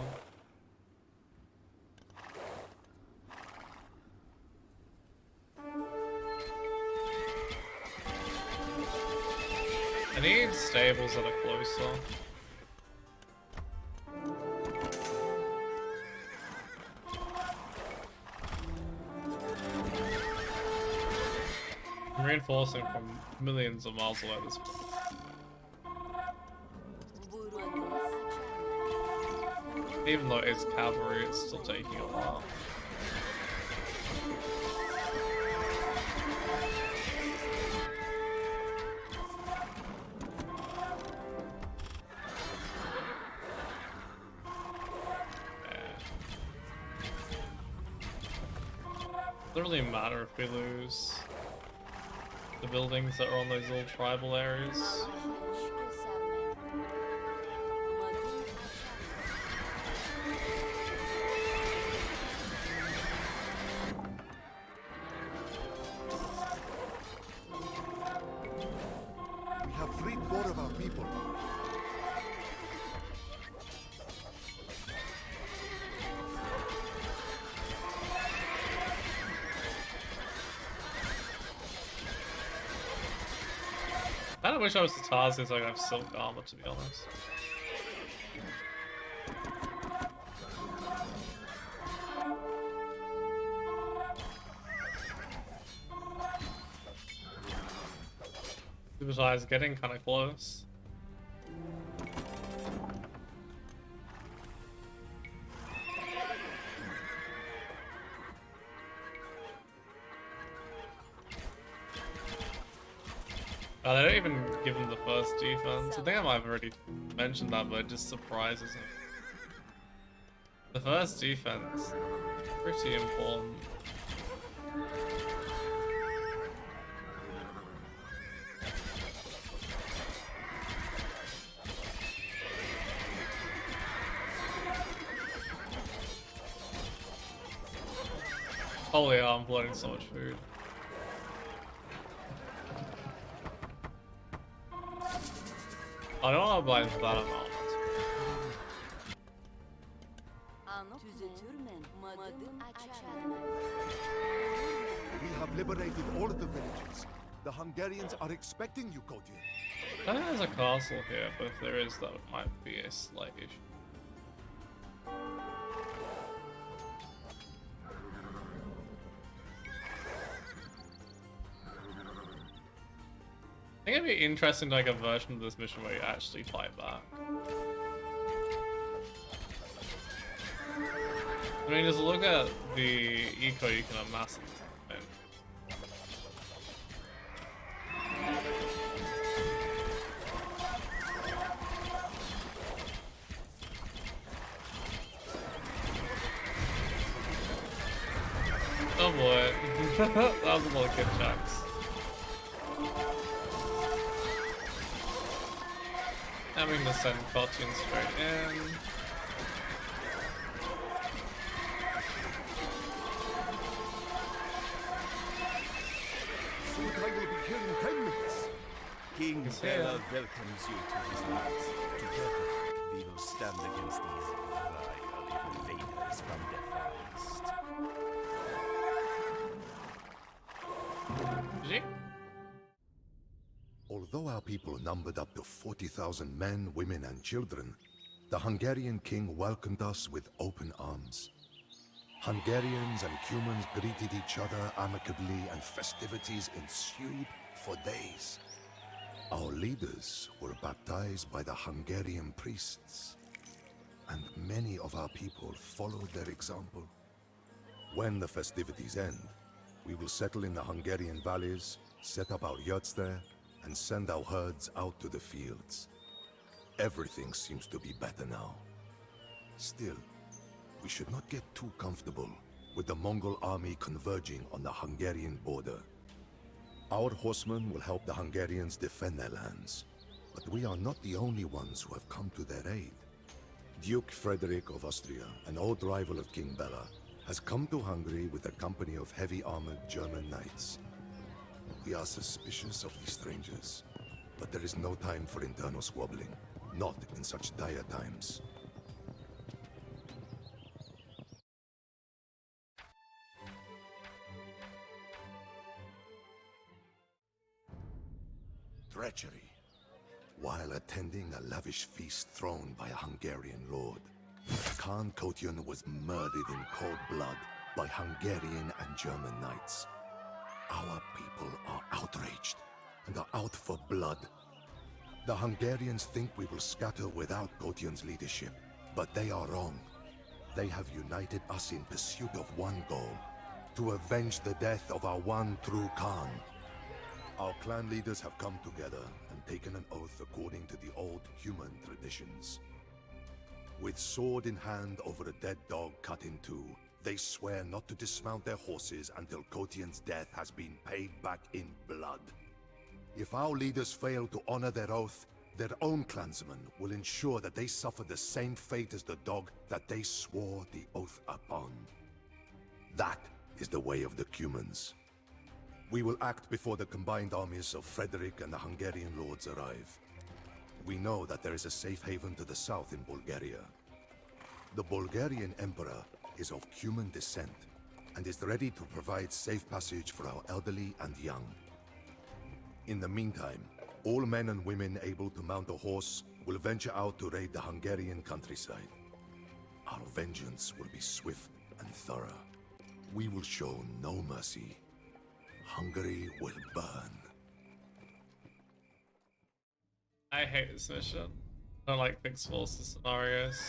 Speaker 1: I need stables that are closer. I'm reinforcing from millions of miles away at this point. Even though it's cavalry, it's still taking a while. Doesn't really matter if we lose the buildings that are on those little tribal areas.
Speaker 2: We have freed more of our people.
Speaker 1: I kinda wish I was the Tarzan so I could have silk armor, to be honest. Besides, getting kind of close. Oh, they don't even give him the first defense. I think I might have already mentioned that, but it just surprises him. The first defense, pretty important. Holy hell, I'm bloating so much food. I don't want to buy that amount.
Speaker 2: We have liberated all of the villages. The Hungarians are expecting you, Kotyan.
Speaker 1: I think there's a castle here, but if there is, that might be a slight issue. I think it'd be interesting to make a version of this mission where you actually fight back. I mean, just look at the eco you can amass at this point. Oh boy. That was a lot of good jacks. I'm gonna send Kotyan straight in.
Speaker 2: Soon I will be here in 10 minutes.
Speaker 8: King
Speaker 1: He's
Speaker 8: Bela
Speaker 1: here.
Speaker 8: welcomes you to his lands. Together, we will stand against these vile invaders from the far east.
Speaker 1: GG.
Speaker 2: Although our people numbered up to 40,000 men, women, and children, the Hungarian king welcomed us with open arms. Hungarians and Cumans greeted each other amicably, and festivities ensued for days. Our leaders were baptized by the Hungarian priests, and many of our people followed their example. When the festivities end, we will settle in the Hungarian valleys, set up our yurts there, and send our herds out to the fields. Everything seems to be better now. Still, we should not get too comfortable with the Mongol army converging on the Hungarian border. Our horsemen will help the Hungarians defend their lands, but we are not the only ones who have come to their aid. Duke Frederick of Austria, an old rival of King Bela, has come to Hungary with a company of heavy-armored German knights. We are suspicious of these strangers, but there is no time for internal squabbling, not in such dire times. Treachery. While attending a lavish feast thrown by a Hungarian lord, Khan Kotyan was murdered in cold blood by Hungarian and German knights. Our people are outraged and are out for blood. The Hungarians think we will scatter without Kotyan's leadership, but they are wrong. They have united us in pursuit of one goal: to avenge the death of our one true Khan. Our clan leaders have come together and taken an oath according to the old human traditions. With sword in hand over a dead dog cut in two, they swear not to dismount their horses until Kotyan's death has been paid back in blood. If our leaders fail to honor their oath, their own clansmen will ensure that they suffer the same fate as the dog that they swore the oath upon. That is the way of the Cumans. We will act before the combined armies of Frederick and the Hungarian lords arrive. We know that there is a safe haven to the south in Bulgaria. The Bulgarian emperor is of Cuman descent and is ready to provide safe passage for our elderly and young. In the meantime, all men and women able to mount a horse will venture out to raid the Hungarian countryside. Our vengeance will be swift and thorough. We will show no mercy. Hungary will burn.
Speaker 1: I hate this mission. I don't like fixed forces scenarios.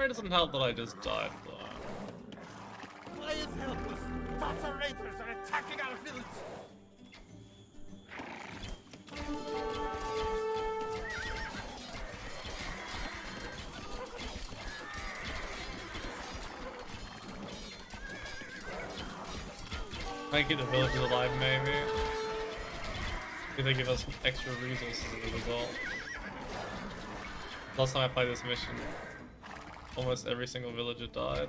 Speaker 1: It doesn't help that I just died though.
Speaker 5: Please help us! Tatsa raiders are attacking our village!
Speaker 1: Might keep the villagers alive, maybe. Maybe they give us extra resources as a result. Last time I played this mission, almost every single villager died.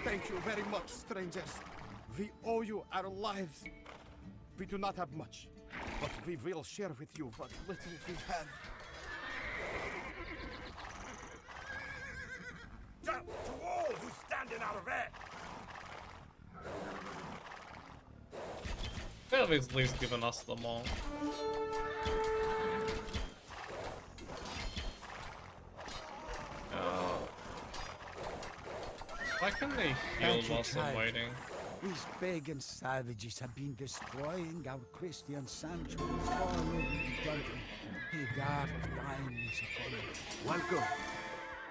Speaker 5: Thank you very much, strangers. We owe you our lives. We do not have much, but we will share with you what little we have. Down to all who stand in our way!
Speaker 1: They have at least given us the monk. Why can't they heal whilst I'm waiting?
Speaker 10: These pagan savages have been destroying our Christian sanctuaries all over the country. They guard blindness upon it.
Speaker 2: Welcome.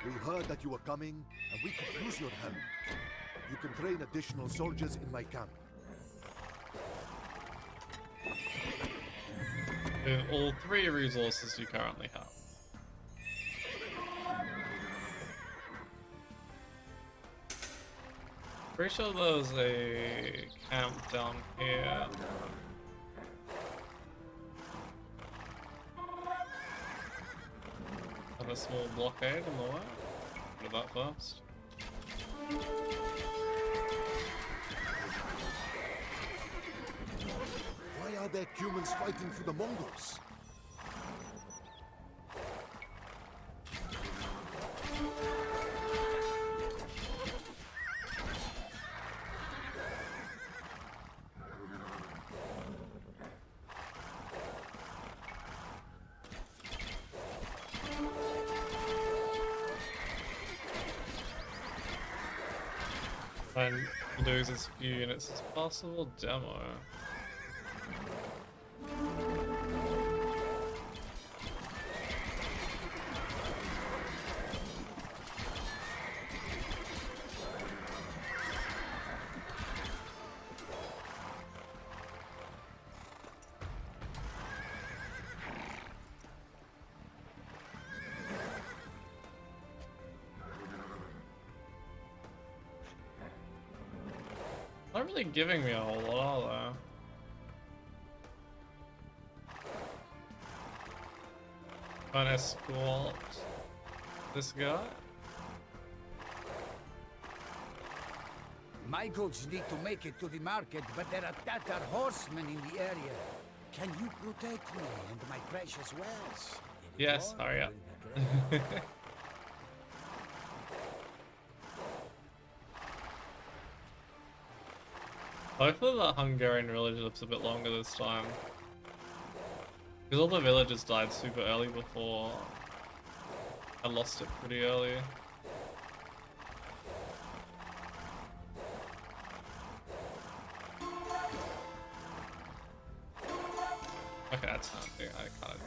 Speaker 2: We heard that you were coming, and we could use your help. You can train additional soldiers in my camp.
Speaker 1: with all 3 resources you currently have. Pretty sure there was a camp down here. And a small blockade in the way. Do that first.
Speaker 2: Why are there humans fighting for the Mongols?
Speaker 1: And lose as few units as possible. Demo. Not really giving me a whole lot, are they? Trying to escort this guy.
Speaker 10: My goods need to make it to the market, but there are Tatar horsemen in the area. Can you protect me and my precious wares?
Speaker 1: Yes, hurry up. Hopefully the Hungarian village lives a bit longer this time. Because all the villagers died super early before. I lost it pretty early. Okay, that's handy. I can't.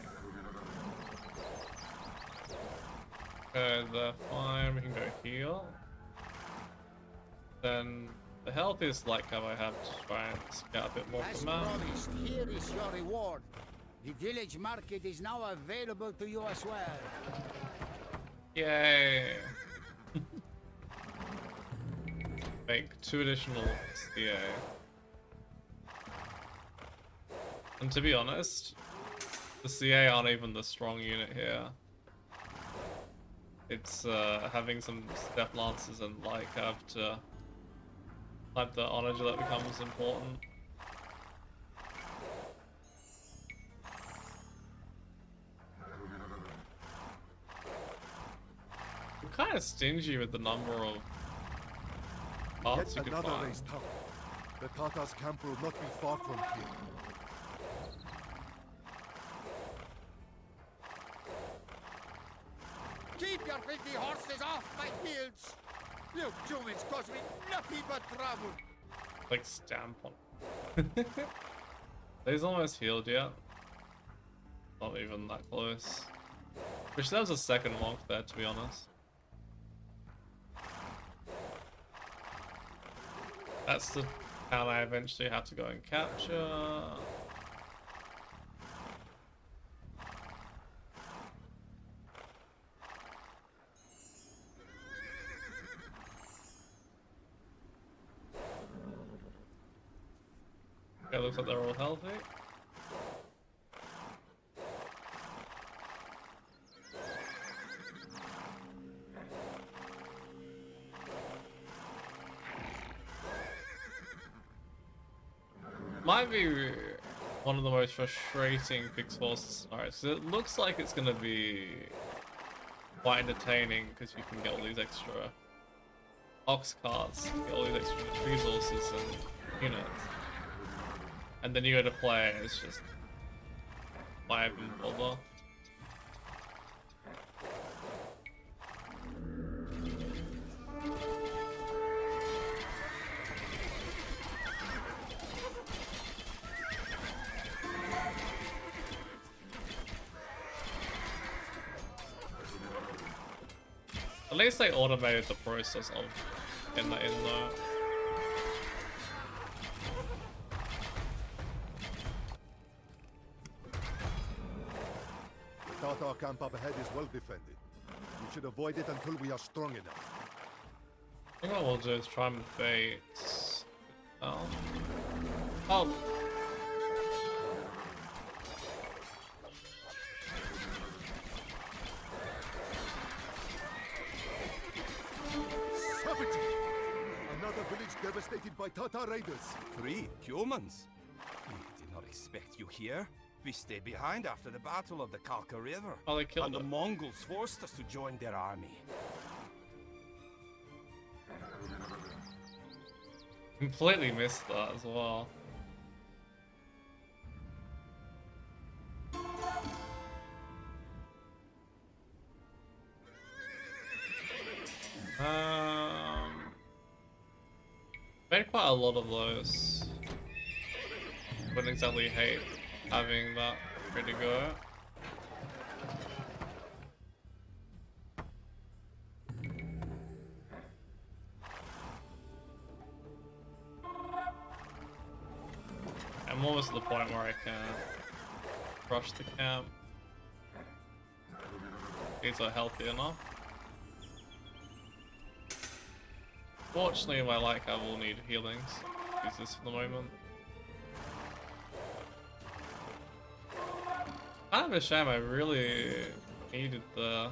Speaker 1: Okay, they're fine. We can go heal. Then the healthiest light cover I have to try and scout a bit more
Speaker 10: As
Speaker 1: from that.
Speaker 10: promised, here is your reward. The village market is now available to you as well.
Speaker 1: Yay! Make 2 additional CA. And to be honest, the CA aren't even the strong unit here. It's having some step lances and like have to like the onager that becomes important. I'm kind of stingy with the number of parts you
Speaker 2: Yet
Speaker 1: could
Speaker 2: another
Speaker 1: buy.
Speaker 2: raised tower. The Tatars' camp will not be far from here.
Speaker 10: Keep your filthy horses off my fields! You humans cause me nothing but trouble!
Speaker 1: Like stamp on. He's almost healed yet. Not even that close. Wish there was a second monk there, to be honest. That's the town I eventually have to go and capture. Okay, looks like they're all healthy. Might be one of the most frustrating fixed forces scenarios. So it looks like it's going to be quite entertaining because you can get all these extra ox carts, get all these extra resources and units. And then you go to play and it's just why even bother? At least they automated the process of in the
Speaker 2: Tatar camp up ahead is well defended. We should avoid it until we are strong enough.
Speaker 1: I think what we'll do is try and bait. Oh. Oh.
Speaker 2: Savagery! Another village devastated by Tatar raiders.
Speaker 8: 3 humans? We did not expect you here. We stayed behind after the battle of the Kalka River.
Speaker 1: Oh, they killed
Speaker 8: and the
Speaker 1: them.
Speaker 8: Mongols forced us to join their army.
Speaker 1: Completely missed that as well. Made quite a lot of those. Wouldn't exactly hate having that ready to go. I'm almost at the point where I can rush the camp. These are healthy enough. Fortunately, my light cab will need healings. Use this for the moment. Kind of a shame, I really needed the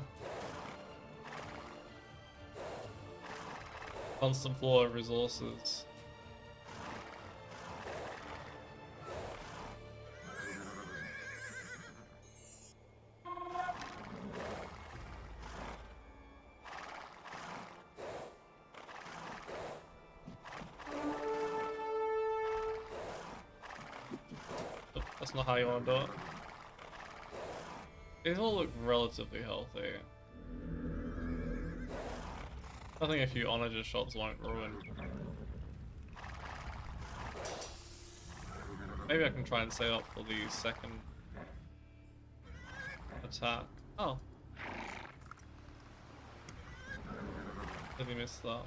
Speaker 1: constant flow of resources. That's not how you want to do it. These all look relatively healthy. I think a few onager shots won't ruin. Maybe I can try and save up for the second attack. Oh. Did we miss that?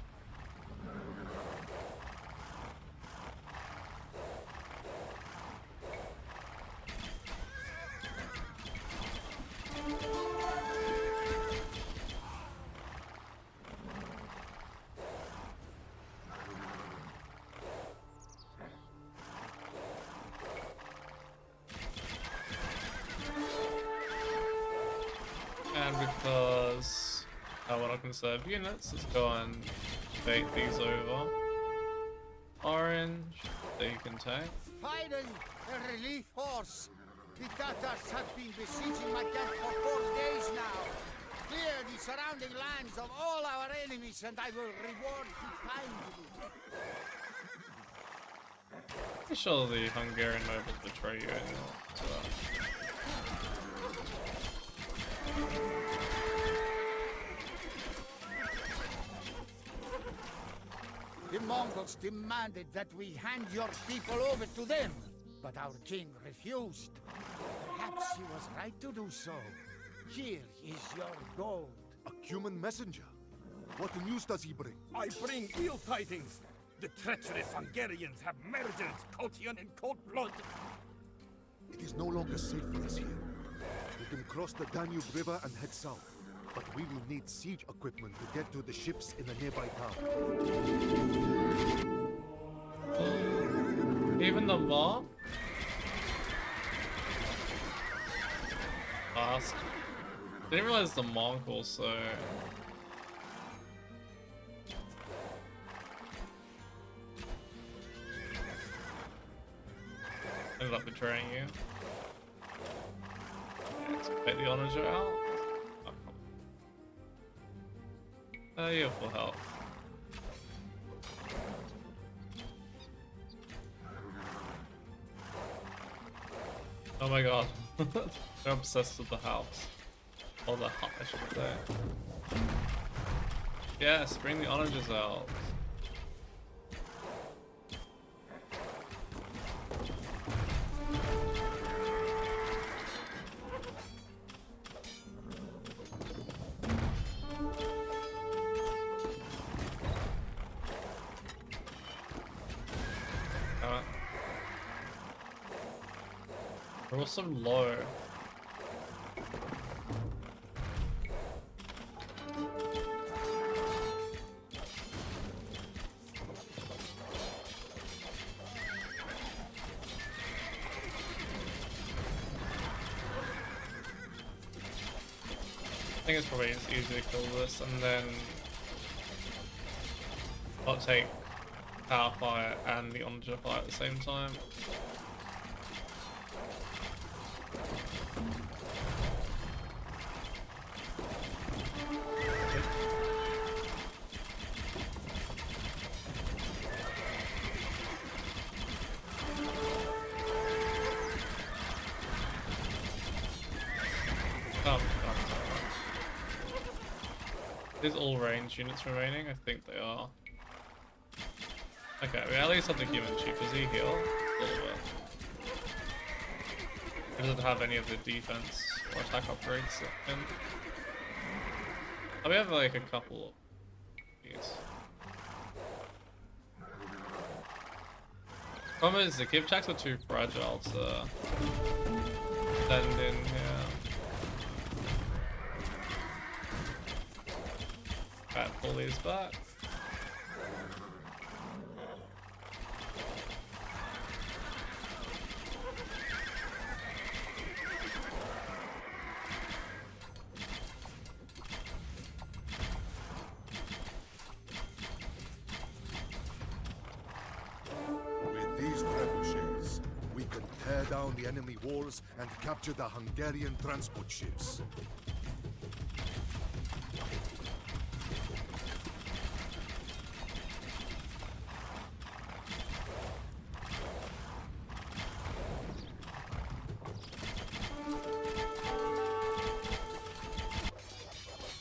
Speaker 1: And because I want to conserve units, let's go and bait these over. Orange, that you can take.
Speaker 10: Finally, a relief force. The Tatars have been besieging my camp for 4 days now. Clear the surrounding lands of all our enemies, and I will reward you kindly.
Speaker 1: I'm sure the Hungarian nobles betray you anyway.
Speaker 10: The Mongols demanded that we hand your people over to them, but our king refused. Perhaps he was right to do so. Here is your gold.
Speaker 2: A human messenger? What news does he bring?
Speaker 4: I bring ill tidings. The treacherous Hungarians have murdered Kotyan in cold blood.
Speaker 2: It is no longer safe for us here. We can cross the Danube River and head south, but we will need siege equipment to get to the ships in the nearby town.
Speaker 1: Even the mob? Fast. Didn't realize the Mongols, so... ended up betraying you. Let's take the onager out. You have full health. Oh my god. They're obsessed with the house. Or the hut, I should say. Yes, bring the onagers out. We're also low. think it's probably just easier to kill this and then not take Power Fire and the Onager Fire at the same time. There's all range units remaining? I think they are. Okay, we at least have the human chief. Does he heal? A little bit. He doesn't have any of the defense or attack upgrades in. Oh, we have like a couple of these. Problem is the Kipchaks are too fragile to send in here. Alright, pull these back.
Speaker 2: With these trebuchets, we can tear down the enemy walls and capture the Hungarian transport ships.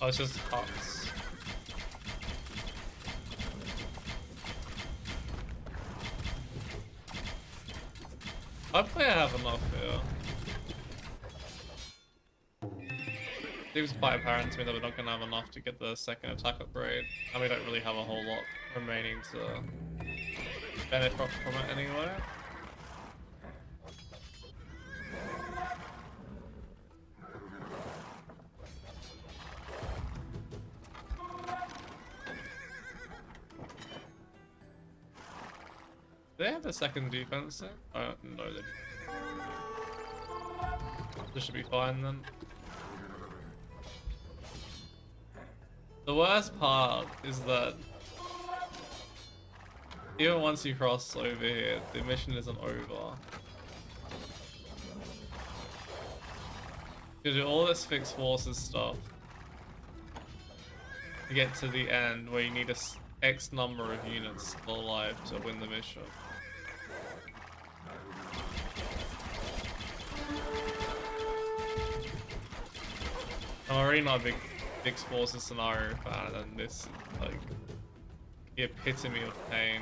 Speaker 1: Oh, it's just huts. Hopefully I have enough here. Seems quite apparent to me that we're not going to have enough to get the second attack upgrade. And we don't really have a whole lot remaining to benefit from it anyway. Do they have the second defense there? Oh, no, they don't. This should be fine then. The worst part is that even once you cross over here, the mission isn't over. You do all this fixed forces stuff to get to the end where you need a X number of units still alive to win the mission. I'm already not a big fixed forces scenario fan, and this is like the epitome of pain.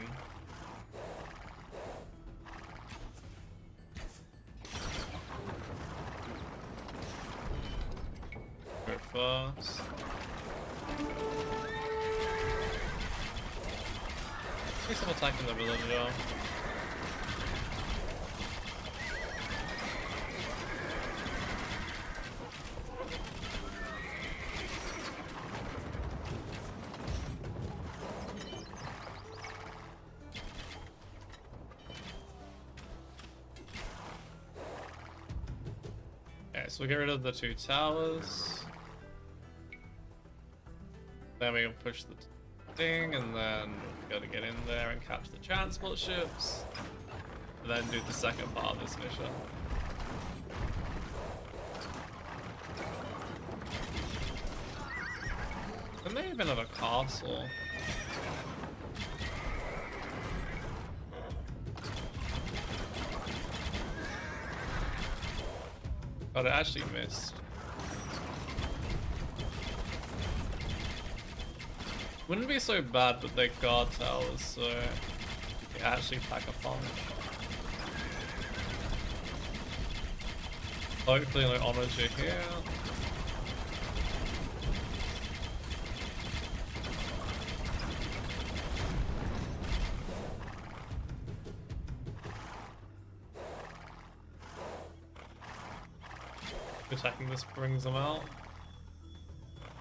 Speaker 1: Go first. Take some attack in the villager. Okay, so we get rid of the 2 towers. Then we can push the thing, and then we gotta get in there and catch the transport ships, and then do the second part of this mission. There may even have a castle. But it actually missed. Wouldn't be so bad with their guard towers, so they actually pack a punch. Hopefully no Onager here. Attacking this brings them out.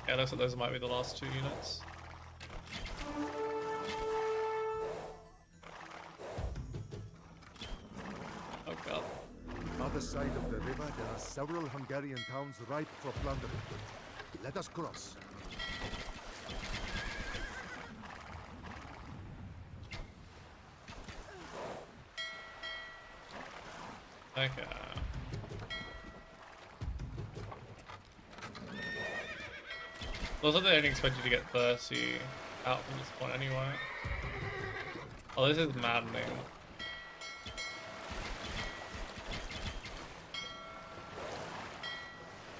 Speaker 1: Yeah, looks like those might be the last 2 units. Oh god.
Speaker 2: Other side of the river, there are several Hungarian towns ripe for plundering. let us cross.
Speaker 1: Okay. Looks like they didn't expect you to get 30 out from this point anyway. Oh, this is maddening.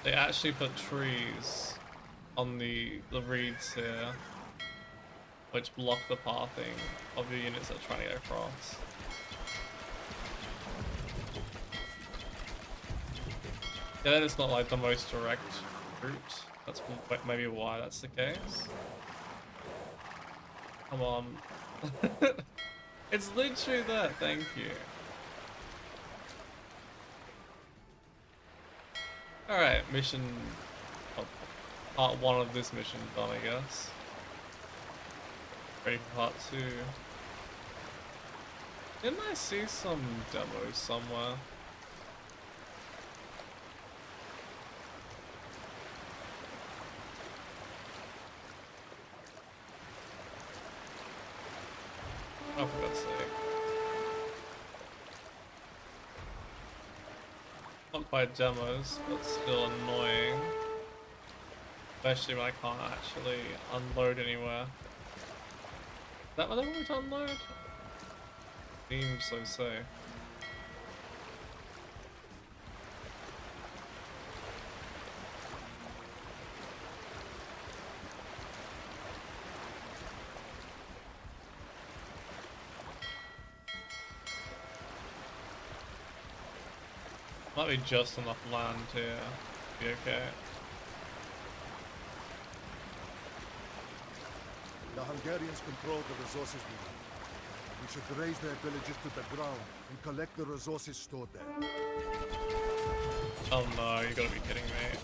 Speaker 1: They actually put trees on the reeds here, which block the pathing of the units that are trying to get across. Yeah, that is not like the most direct route. That's maybe why that's the case. Come on. It's literally that, thank you. Alright, mission... oh, part 1 of this mission done, I guess. Ready for part 2. Didn't I see some demos somewhere? Oh, for God's sake. Not quite demos, but still annoying. Especially when I can't actually unload anywhere. Is that what I want to unload? Seems so safe. Might be just enough land here to be okay.
Speaker 2: The Hungarians control the resources we need. We should raise their villages to the ground and collect the resources stored there.
Speaker 1: Oh no, you gotta be kidding me.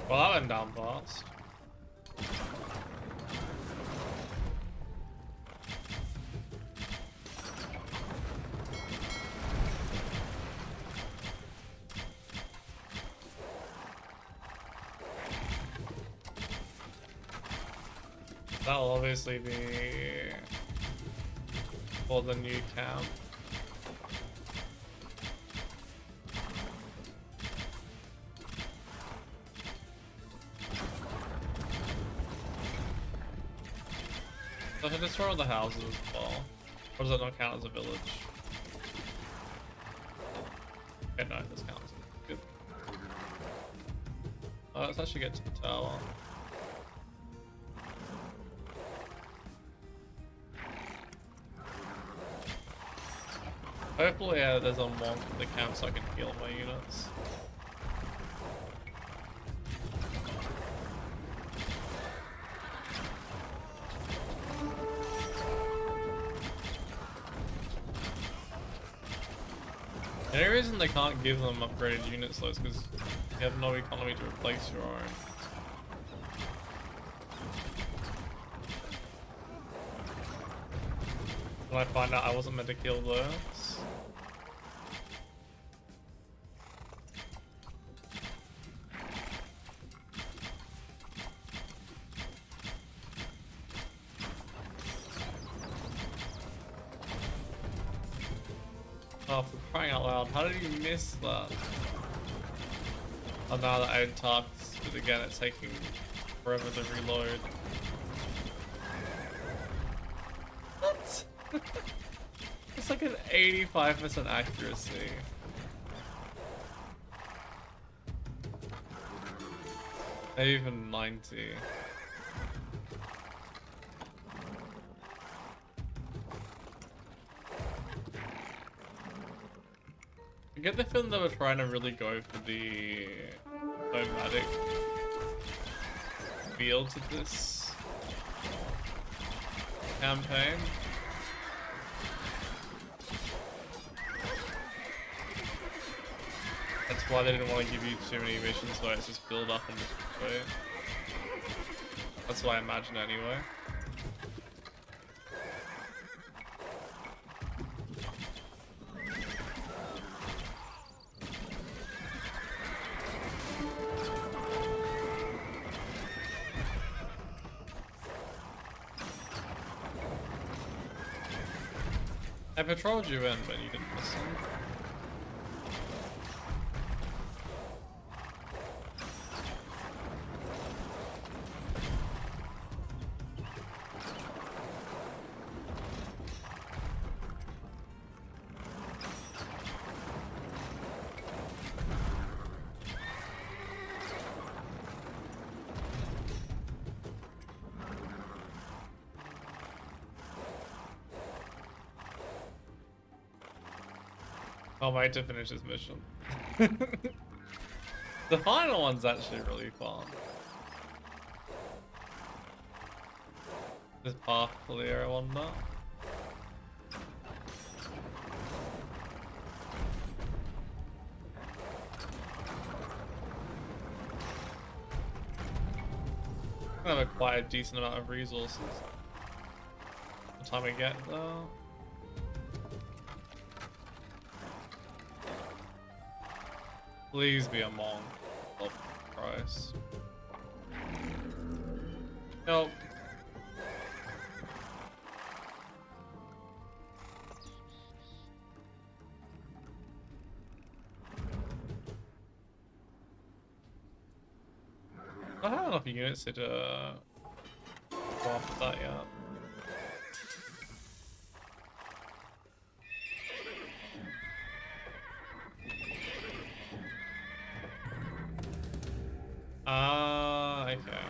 Speaker 1: Well, that went down fast. That'll obviously be for the new camp. So I should destroy all the houses as well. Or does that not count as a village? Okay, no, this counts. Good. Let's actually get to the tower. Hopefully there's a monk in the camp so I can heal my units. The only reason they can't give them upgraded units though is because you have no economy to replace your own. When I find out I wasn't meant to kill those. Oh, for crying out loud, how did you miss that? Oh, now that I tasked it again, it's taking forever to reload. What? It's like an 85% accuracy. Maybe even 90. I get the feeling that we're trying to really go for the nomadic feel to this campaign. That's why they didn't want to give you too many missions, so it's just build up and just wait. That's what I imagine anyway. I patrolled you in, but you didn't listen. I'll wait to finish this mission. The final one's actually really fun. This path clear, I wonder. I have quite a decent amount of resources. By the time we get there. Please be a monk. Oh, Christ. Nope. I don't have enough units to go after that yet. Okay.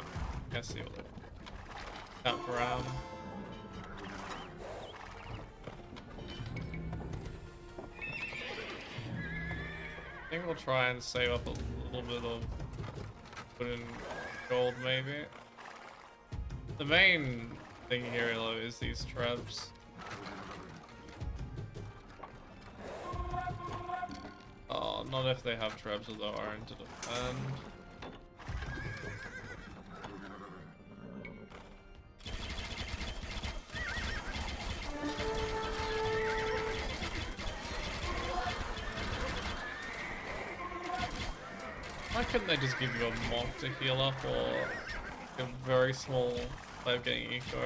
Speaker 1: I see what it Camp around. I think we'll try and save up a little bit of put in gold maybe. The main thing here though is these traps. Oh, not if they have traps of their own to defend. Why couldn't they just give you a mob to heal up or a very small way of getting eco?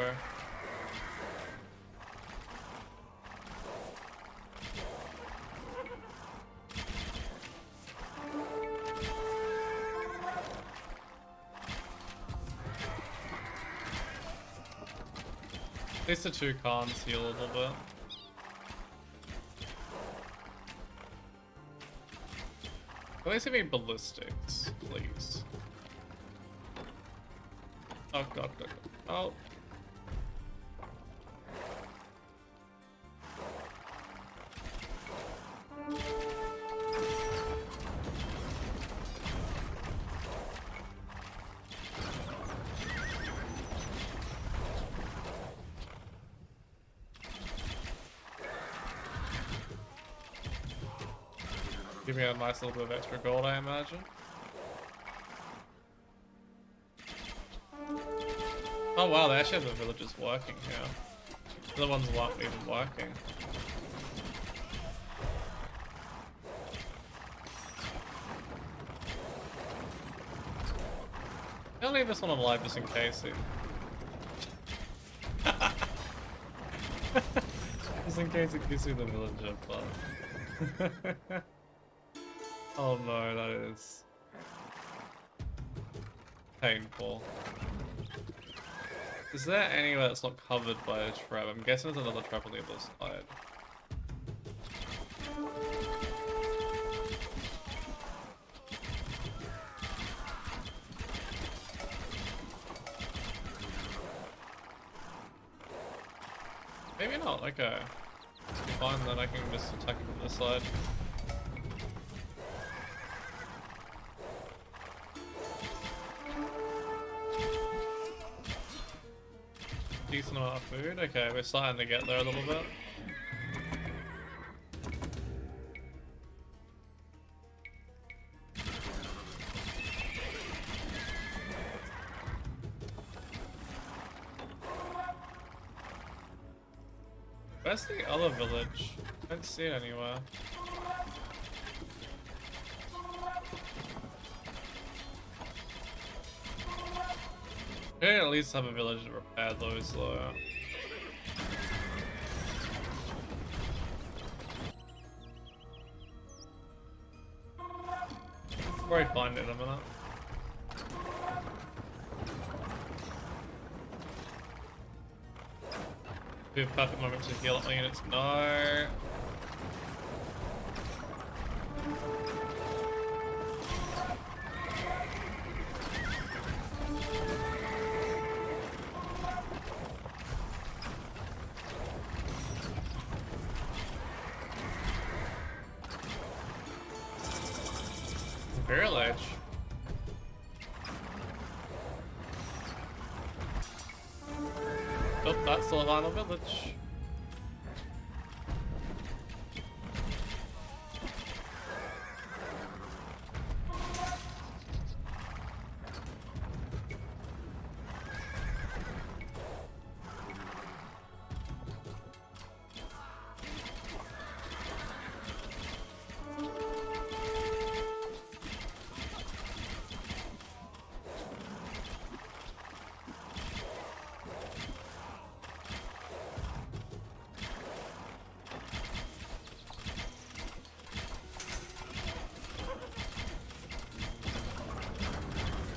Speaker 1: At least the two Khans heal a little bit. At least give me ballistics, please. Oh god, god, god. Oh. Give me a nice little bit of extra gold, I imagine. Oh wow, they actually have the villagers working here. The other ones weren't even working. I'll leave this one alive just in case it... just in case it gives you the villager buff. Oh no, that is painful. Is there anywhere that's not covered by a trap? I'm guessing there's another trap on the other side. Maybe not, okay. Fine, then I can just attack it from this side. Decent amount of food. Okay, we're starting to get there a little bit. Where's the other village? I don't see it anywhere. We at least have a village to repair those though. Probably find it in a minute. Be a perfect moment to heal up my units. No. Imperial Age. Oh, that's the final village.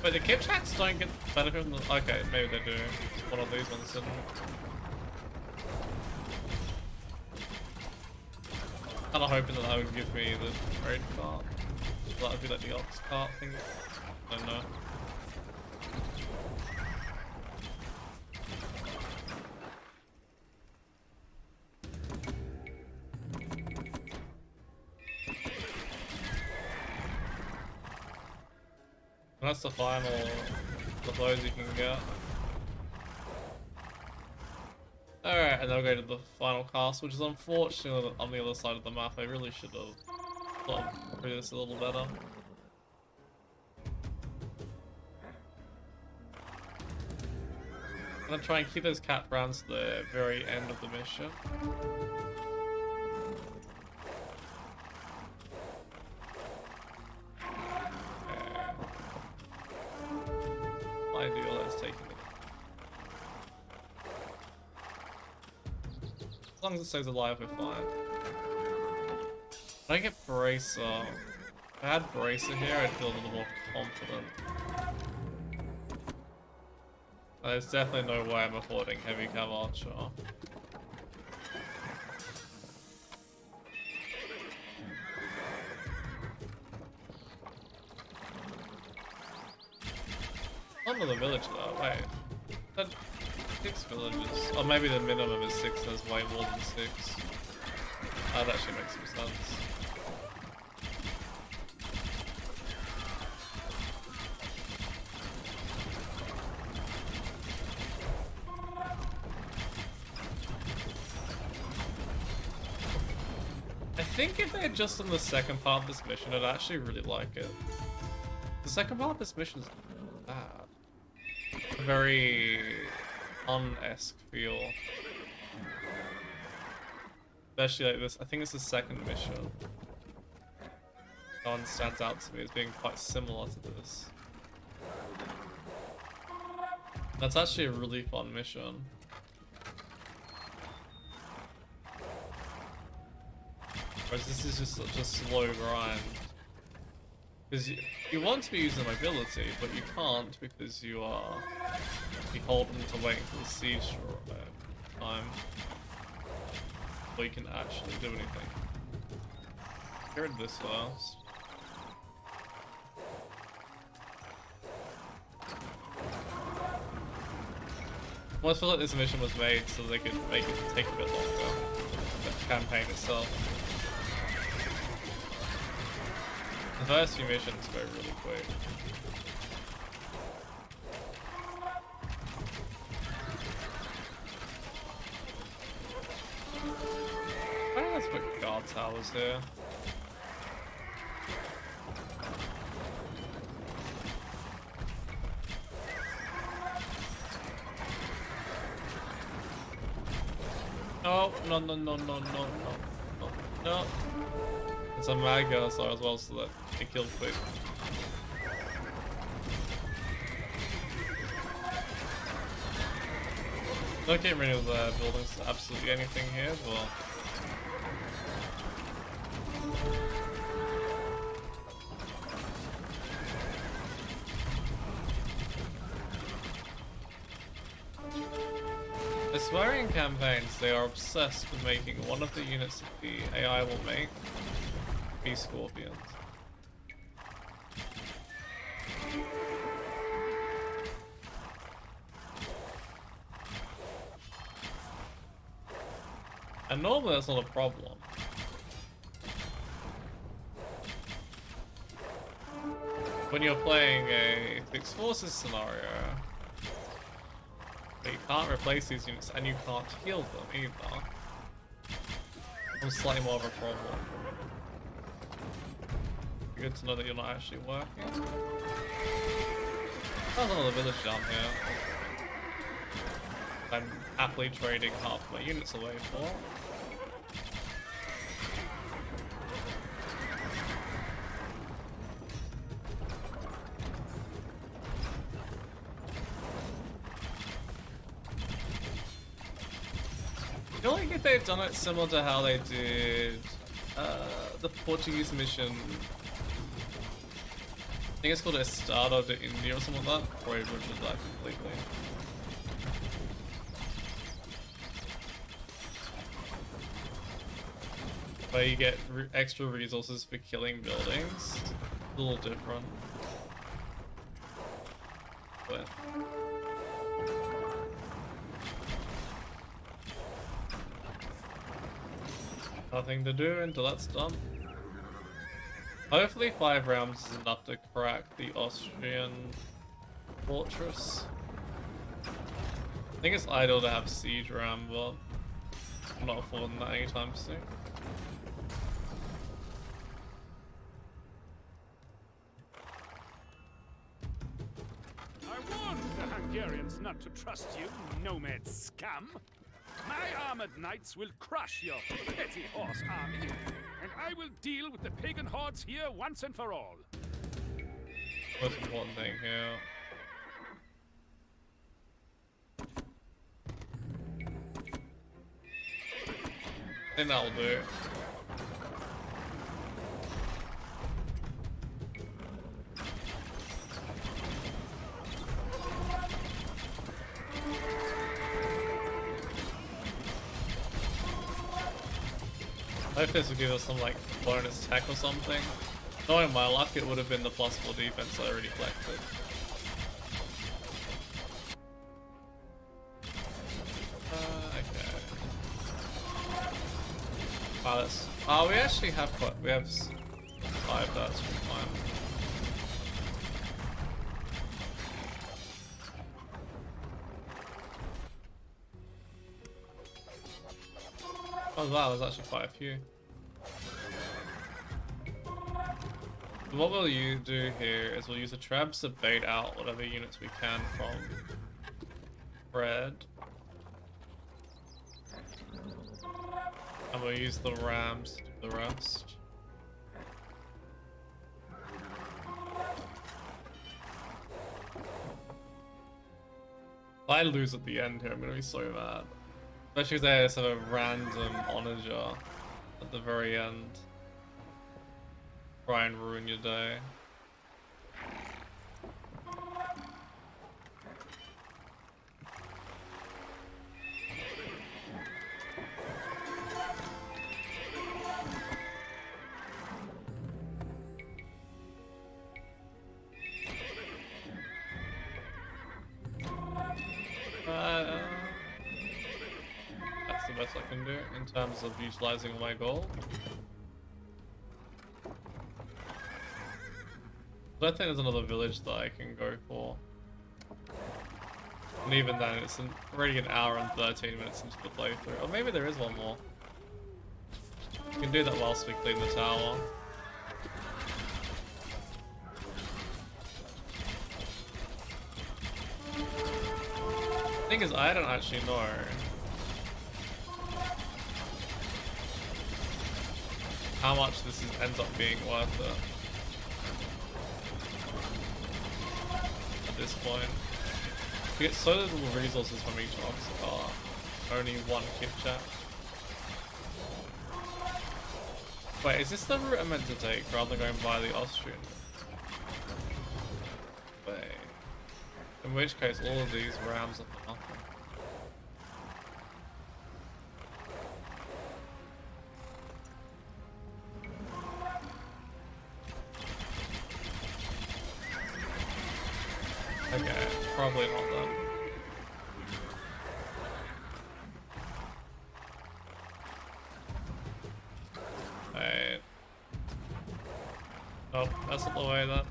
Speaker 1: Wait, the Kipchaks don't get benefit from the... Okay, maybe they do. One of these ones didn't. Kinda hoping that would give me the raid cart. That would be like the ox cart thing. I don't know. That's the final of those you can get. Alright, and then we'll go to the final castle, which is unfortunately on the other side of the map. I really should have thought through this a little better. I'm gonna try and keep those cat rounds to the very end of the mission. As long as it stays alive, we're fine. If I get Bracer, if I had Bracer here, I'd feel a little more confident. There's definitely no way I'm affording Heavy Cav Archer. Not the village though, wait. That 6 villages. Or maybe the minimum is 6, there's way more than 6. That actually makes some sense. I think if they're just on the second part of this mission, I'd actually really like it. The second part of this mission is bad. Very un-esque feel. Especially like this, I think it's the second mission. That one stands out to me as being quite similar to this. That's actually a really fun mission. Whereas this is just such a slow grind. Because you want to be using mobility, but you can't because you are beholden to waiting for the siege time before you can actually do anything. Heard this first. I almost feel like this mission was made so they could make it take a bit longer. The campaign itself. The first few missions go really quick. I think let's put guard towers here. No, no, no, no, no, no, no, no, no. It's a Mega so as well, so that it kills quick. Not getting rid of the buildings, absolutely anything here, but I swear in campaigns they are obsessed with making one of the units that the AI will make be scorpions. And normally that's not a problem. When you're playing a fixed forces scenario, but you can't replace these units and you can't heal them either. It's slightly more of a problem. Good to know that you're not actually working. There's another village down here. I'm happily trading half my units away for. I feel like if they've done it similar to how they did the Portuguese mission, I think it's called Estado de India or something like that, or I butchered that completely. Where you get extra resources for killing buildings. A little different. But nothing to do until that's done. Hopefully 5 rounds is enough to crack the Austrian fortress. I think it's idle to have siege ram, but I'm not affording that anytime soon.
Speaker 4: I warned the Hungarians not to trust you, nomad scum. My armored knights will crush your petty horse army, and I will deal with the pagan hordes here once and for all.
Speaker 1: Most important thing here. I think that'll do. I hope this will give us some like bonus tech or something. Knowing my luck, it would have been the +4 defense that I already collected. Okay. Wow, that's. Oh, we actually have quite. We have 5. That's fine. Oh wow, there's actually quite a few. So what we'll do here is we'll use the traps to bait out whatever units we can from red. And we'll use the rams to do the rest. If I lose at the end here, I'm gonna be so mad. Especially if they just have a random onager at the very end. Try and ruin your day. That's the best I can do in terms of utilizing my gold. I don't think there's another village that I can go for. And even then, it's already an hour and 13 minutes into the playthrough. Or maybe there is one more. We can do that whilst we clean the tower. The thing is, I don't actually know how much this ends up being worth it at this point. We get so little resources from each Oxcar. Only one kit chat. Wait, is this the route I'm meant to take rather than going via the Austrian? Wait. In which case, all of these rams are for nothing. Okay, probably not then. Wait. Oh, that's not the way then.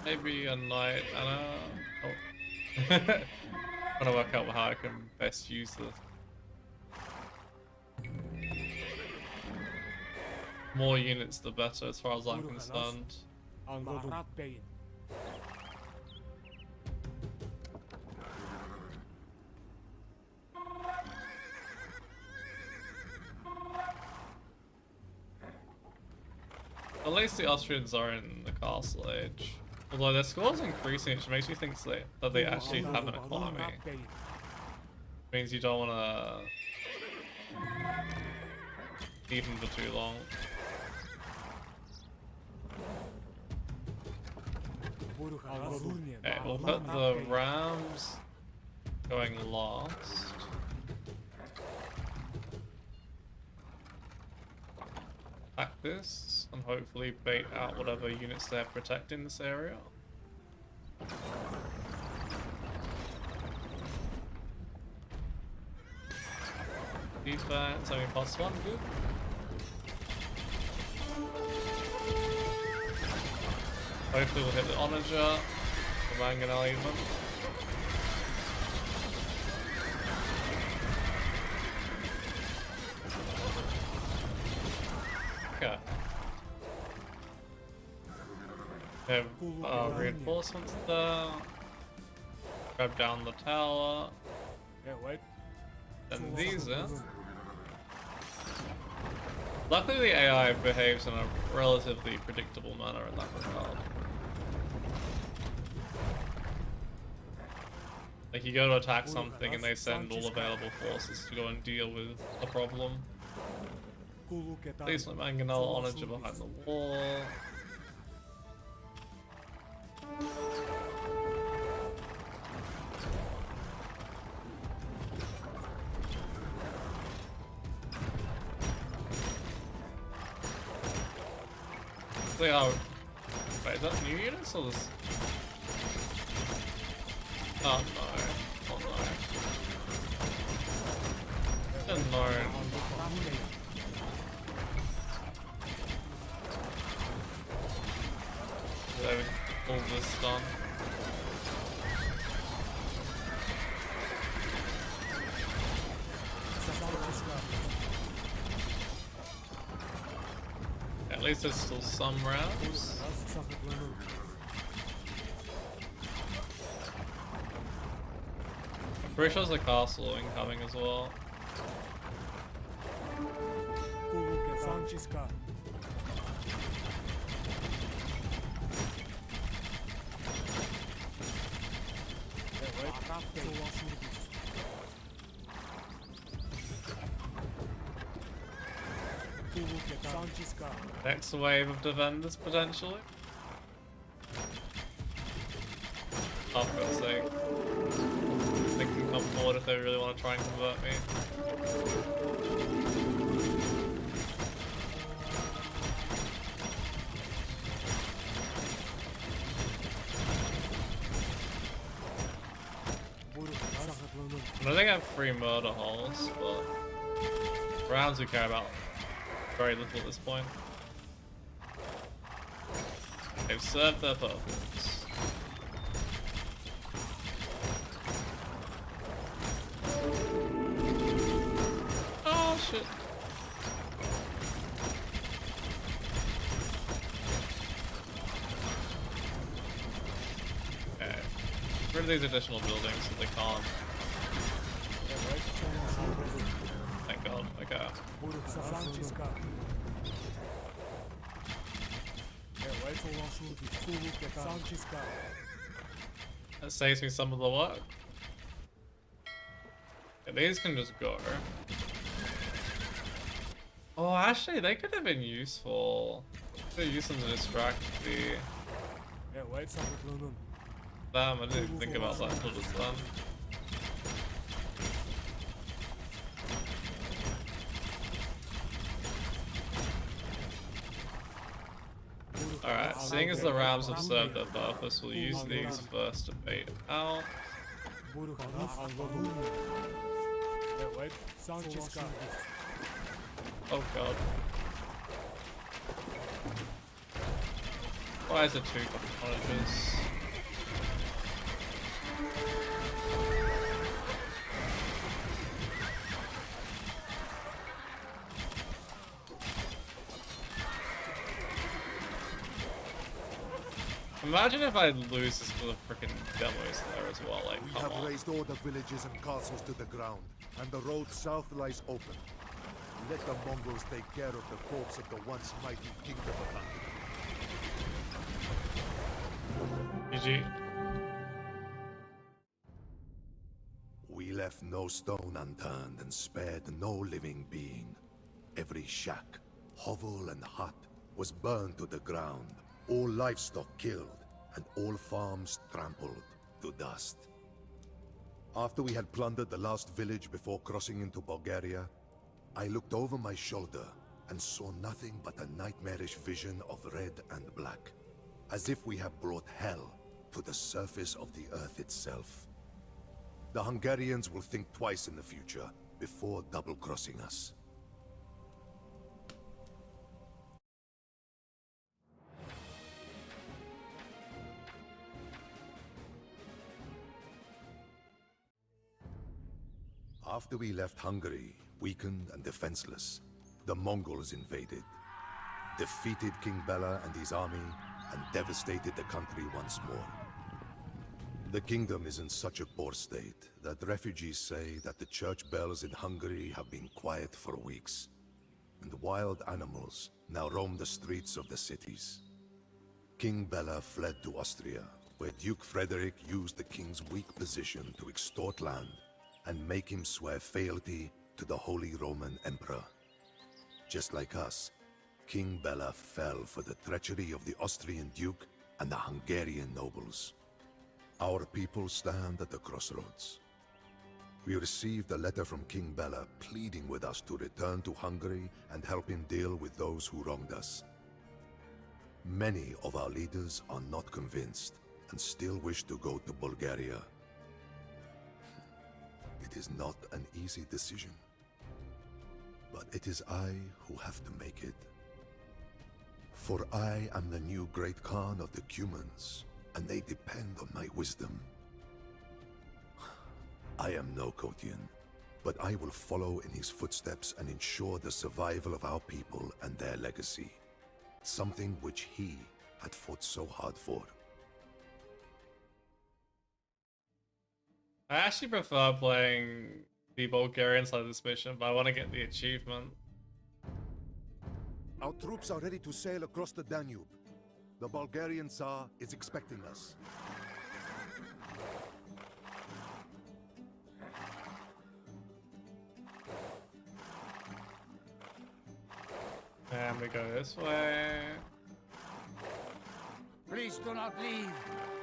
Speaker 1: Maybe a night and a... Oh. Trying to work out how I can best use this. More units the better as far as I'm concerned. At least the Austrians are in the castle age. Although their score is increasing, which makes me think that they actually have an economy. Means you don't want to keep them for too long. Okay, we'll put the rams going last. Attack this and hopefully bait out whatever units they're protecting this area. Defense, I mean +1, good. Hopefully we'll hit the Onager, the Mangonel even. Okay. Have reinforcements there. Grab down the tower.
Speaker 7: Yeah, wait.
Speaker 1: And these in. Luckily the AI behaves in a relatively predictable manner in that regard. Like you go to attack something and they send all available forces to go and deal with the problem. Please let Mangonel Onager behind the wall. Wait, is that new units or this? Oh no. Oh no. Oh no. They would pull this done. At least there's still some rounds. I'm pretty sure there's a castle incoming as well. Next wave of defenders potentially. Oh, for God's sake. They can come forward if they really want to try and convert me. I don't think I have 3 murder holes, but rounds we care about very little at this point. They've served their purpose. Oh shit. rid of these additional buildings so they can't. Thank God. Okay. That saves me some of the work. Yeah, these can just go. Oh, actually, they could have been useful. Could have used them to distract the... Damn, I didn't even think about that until just then. Alright, seeing as the Rams have served their purpose, we'll use these first to bait out. Oh god. Why is it two colleges? Imagine if I lose this for the freaking demos there as well, like,
Speaker 2: We
Speaker 1: come
Speaker 2: have
Speaker 1: on.
Speaker 2: razed all the villages and castles to the ground, and the road south lies open. Let the Mongols take care of the corpse of the once mighty kingdom of Hungary.
Speaker 1: GG.
Speaker 2: We left no stone unturned and spared no living being. Every shack, hovel and hut was burned to the ground, all livestock killed, and all farms trampled to dust. After we had plundered the last village before crossing into Bulgaria, I looked over my shoulder and saw nothing but a nightmarish vision of red and black, as if we had brought hell to the surface of the earth itself. The Hungarians will think twice in the future before double-crossing us. After we left Hungary, weakened and defenseless, the Mongols invaded, defeated King Bela and his army, and devastated the country once more. The kingdom is in such a poor state that refugees say that the church bells in Hungary have been quiet for weeks, and wild animals now roam the streets of the cities. King Bela fled to Austria, where Duke Frederick used the king's weak position to extort land and make him swear fealty to the Holy Roman Emperor. Just like us, King Bela fell for the treachery of the Austrian Duke and the Hungarian nobles. Our people stand at the crossroads. We received a letter from King Bela pleading with us to return to Hungary and help him deal with those who wronged us. Many of our leaders are not convinced and still wish to go to Bulgaria. It is not an easy decision, but it is I who have to make it. For I am the new Great Khan of the Cumans, and they depend on my wisdom. I am no Kotyan, but I will follow in his footsteps and ensure the survival of our people and their legacy, something which he had fought so hard for.
Speaker 1: I actually prefer playing the Bulgarian side of this mission, but I want to get the achievement.
Speaker 2: Our troops are ready to sail across the Danube. The Bulgarian Tsar is expecting us.
Speaker 1: And we go this way.
Speaker 10: Please do not leave.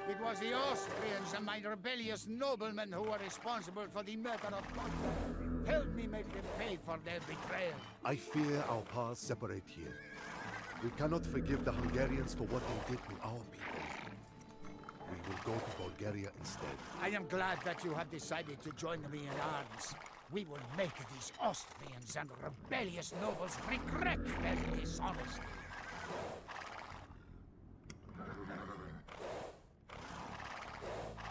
Speaker 10: It was the Austrians and my rebellious noblemen who were responsible for the murder of Kotyan. Help me make them pay for their betrayal.
Speaker 2: I fear our paths separate here. We cannot forgive the Hungarians for what they did to our people. We will go to Bulgaria instead.
Speaker 10: I am glad that you have decided to join me in arms. We will make these Austrians and rebellious nobles regret their dishonesty.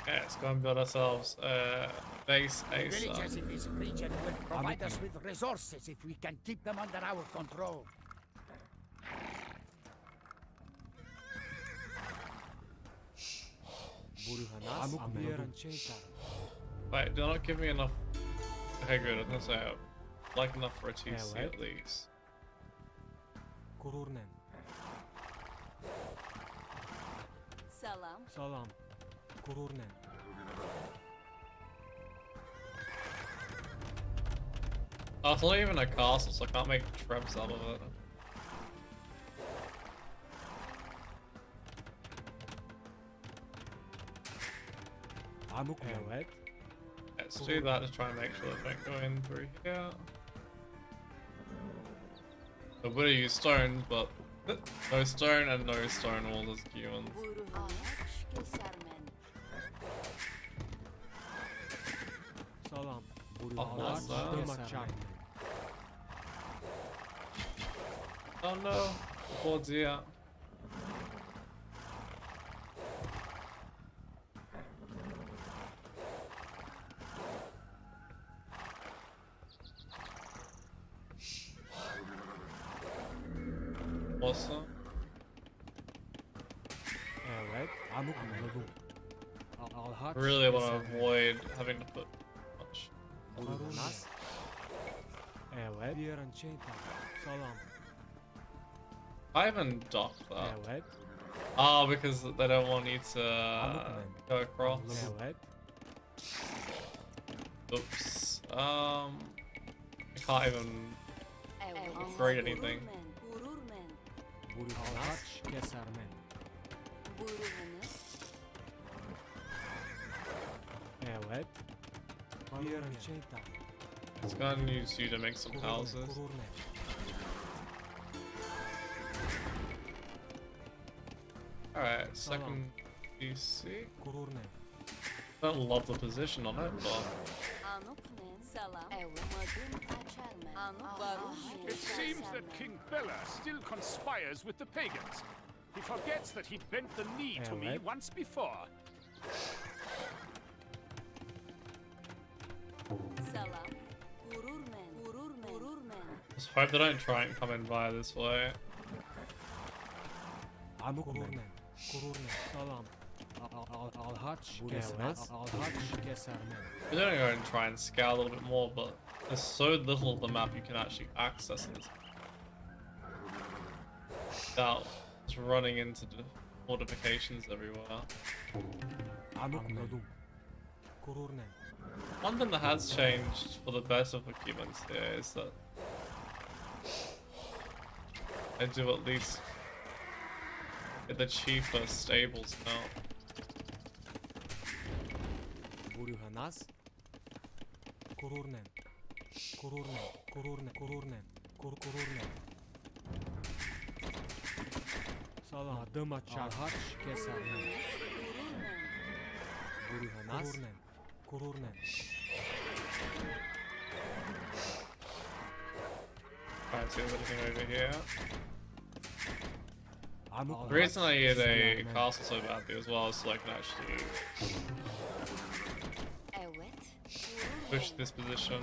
Speaker 1: Yeah, let's go and build ourselves base
Speaker 10: The
Speaker 1: ASAP.
Speaker 10: villagers in this region will provide us with resources if we can keep them under our control.
Speaker 1: Wait, do not give me enough. Okay, good. I was gonna say I'd like enough for a TC at least.
Speaker 9: Salam.
Speaker 7: Salam. Gururnen.
Speaker 1: Oh, it's not even a castle, so I can't make trebs out of it.
Speaker 7: Evet.
Speaker 1: Let's do that to try and make sure they don't go in through here. I would have used stones, but no stone and no stone wall as humans.
Speaker 9: Buru Haneş kesermen.
Speaker 7: Salam.
Speaker 1: Allah Allah.
Speaker 7: Kesermen.
Speaker 1: Oh no! Poor dear. Awesome.
Speaker 7: Evet. Anladım. Al-Harç
Speaker 1: Really want to
Speaker 7: kesermen.
Speaker 1: avoid having to put much.
Speaker 7: Gururnen. Evet. Salam.
Speaker 1: I haven't docked that.
Speaker 7: Evet.
Speaker 1: Ah, because they don't want you to go across.
Speaker 7: Evet.
Speaker 1: Oops. I can't even
Speaker 9: Evet.
Speaker 1: upgrade anything.
Speaker 9: Gururmen.
Speaker 7: Al-Harç kesermen.
Speaker 9: Buru Haneş.
Speaker 7: Evet.
Speaker 1: It's gonna use you to make some houses.
Speaker 7: Gururnen.
Speaker 1: Alright, second DC.
Speaker 7: Gururnen.
Speaker 1: Don't love the position on it, but
Speaker 9: Anukmen. Salam. Evet. Madım açarmen. Anuk Baruch.
Speaker 11: It seems that King Bela still conspires with the pagans. He forgets that he bent the knee to me
Speaker 7: Evet.
Speaker 11: once before.
Speaker 9: Salam. Gururmen. Gururmen. Gururmen.
Speaker 1: just hope they don't try and come in via this way.
Speaker 7: Gururnen. Gururnen. Salam. Al-Harç kesermen. Al-Harç kesermen.
Speaker 1: We're gonna go and try and scale a little bit more, but there's so little of the map you can actually access in this. Without just running into the fortifications everywhere.
Speaker 7: Anladım. Gururnen.
Speaker 1: One thing that has changed for the best of humans here is that they do at least get the cheaper stables now.
Speaker 7: Buruhanas. Gururnen. Gururnen. Gururnen. Gururnen. Gururnen. Salam. Adım açar. Al-Harç kesermen.
Speaker 9: Gururmen.
Speaker 7: Buruhanas. Gururnen.
Speaker 1: Can't see anything over here.
Speaker 7: Al-Harç
Speaker 1: The reason I need a
Speaker 7: kesermen.
Speaker 1: castle so badly as well is so I can actually
Speaker 9: Evet.
Speaker 1: push this position.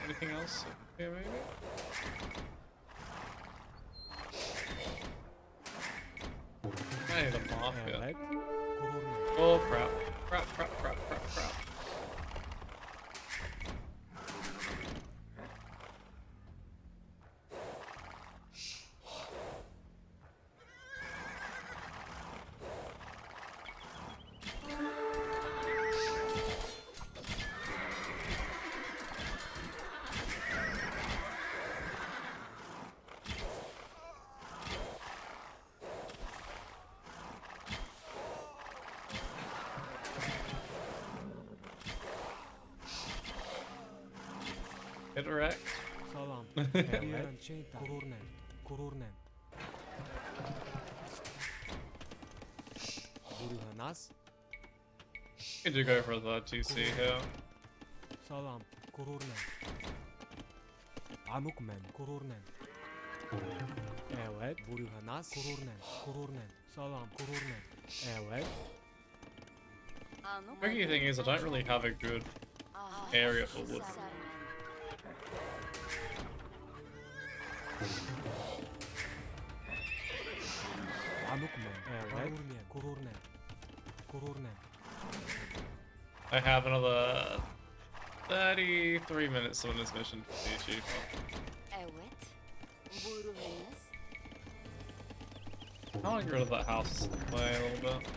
Speaker 1: Anything else here maybe? I need a mafia.
Speaker 7: Evet. Gururnen.
Speaker 1: Oh crap. Crap, crap, crap, crap, crap. Get wrecked.
Speaker 7: Salam. Evet. Gururnen. Gururnen. Buruhanas.
Speaker 1: You do go for the TC here.
Speaker 7: Salam. Gururnen. Anukmen. Gururnen. Evet. Buruhanas. Gururnen. Gururnen. Salam. Gururnen. Evet.
Speaker 9: Anuk.
Speaker 1: Tricky thing is I don't really have a good area for wood. I have another 33 minutes on this mission to be achieved.
Speaker 9: Evet. Buyurunuz.
Speaker 1: I want to get rid of that house way a little bit.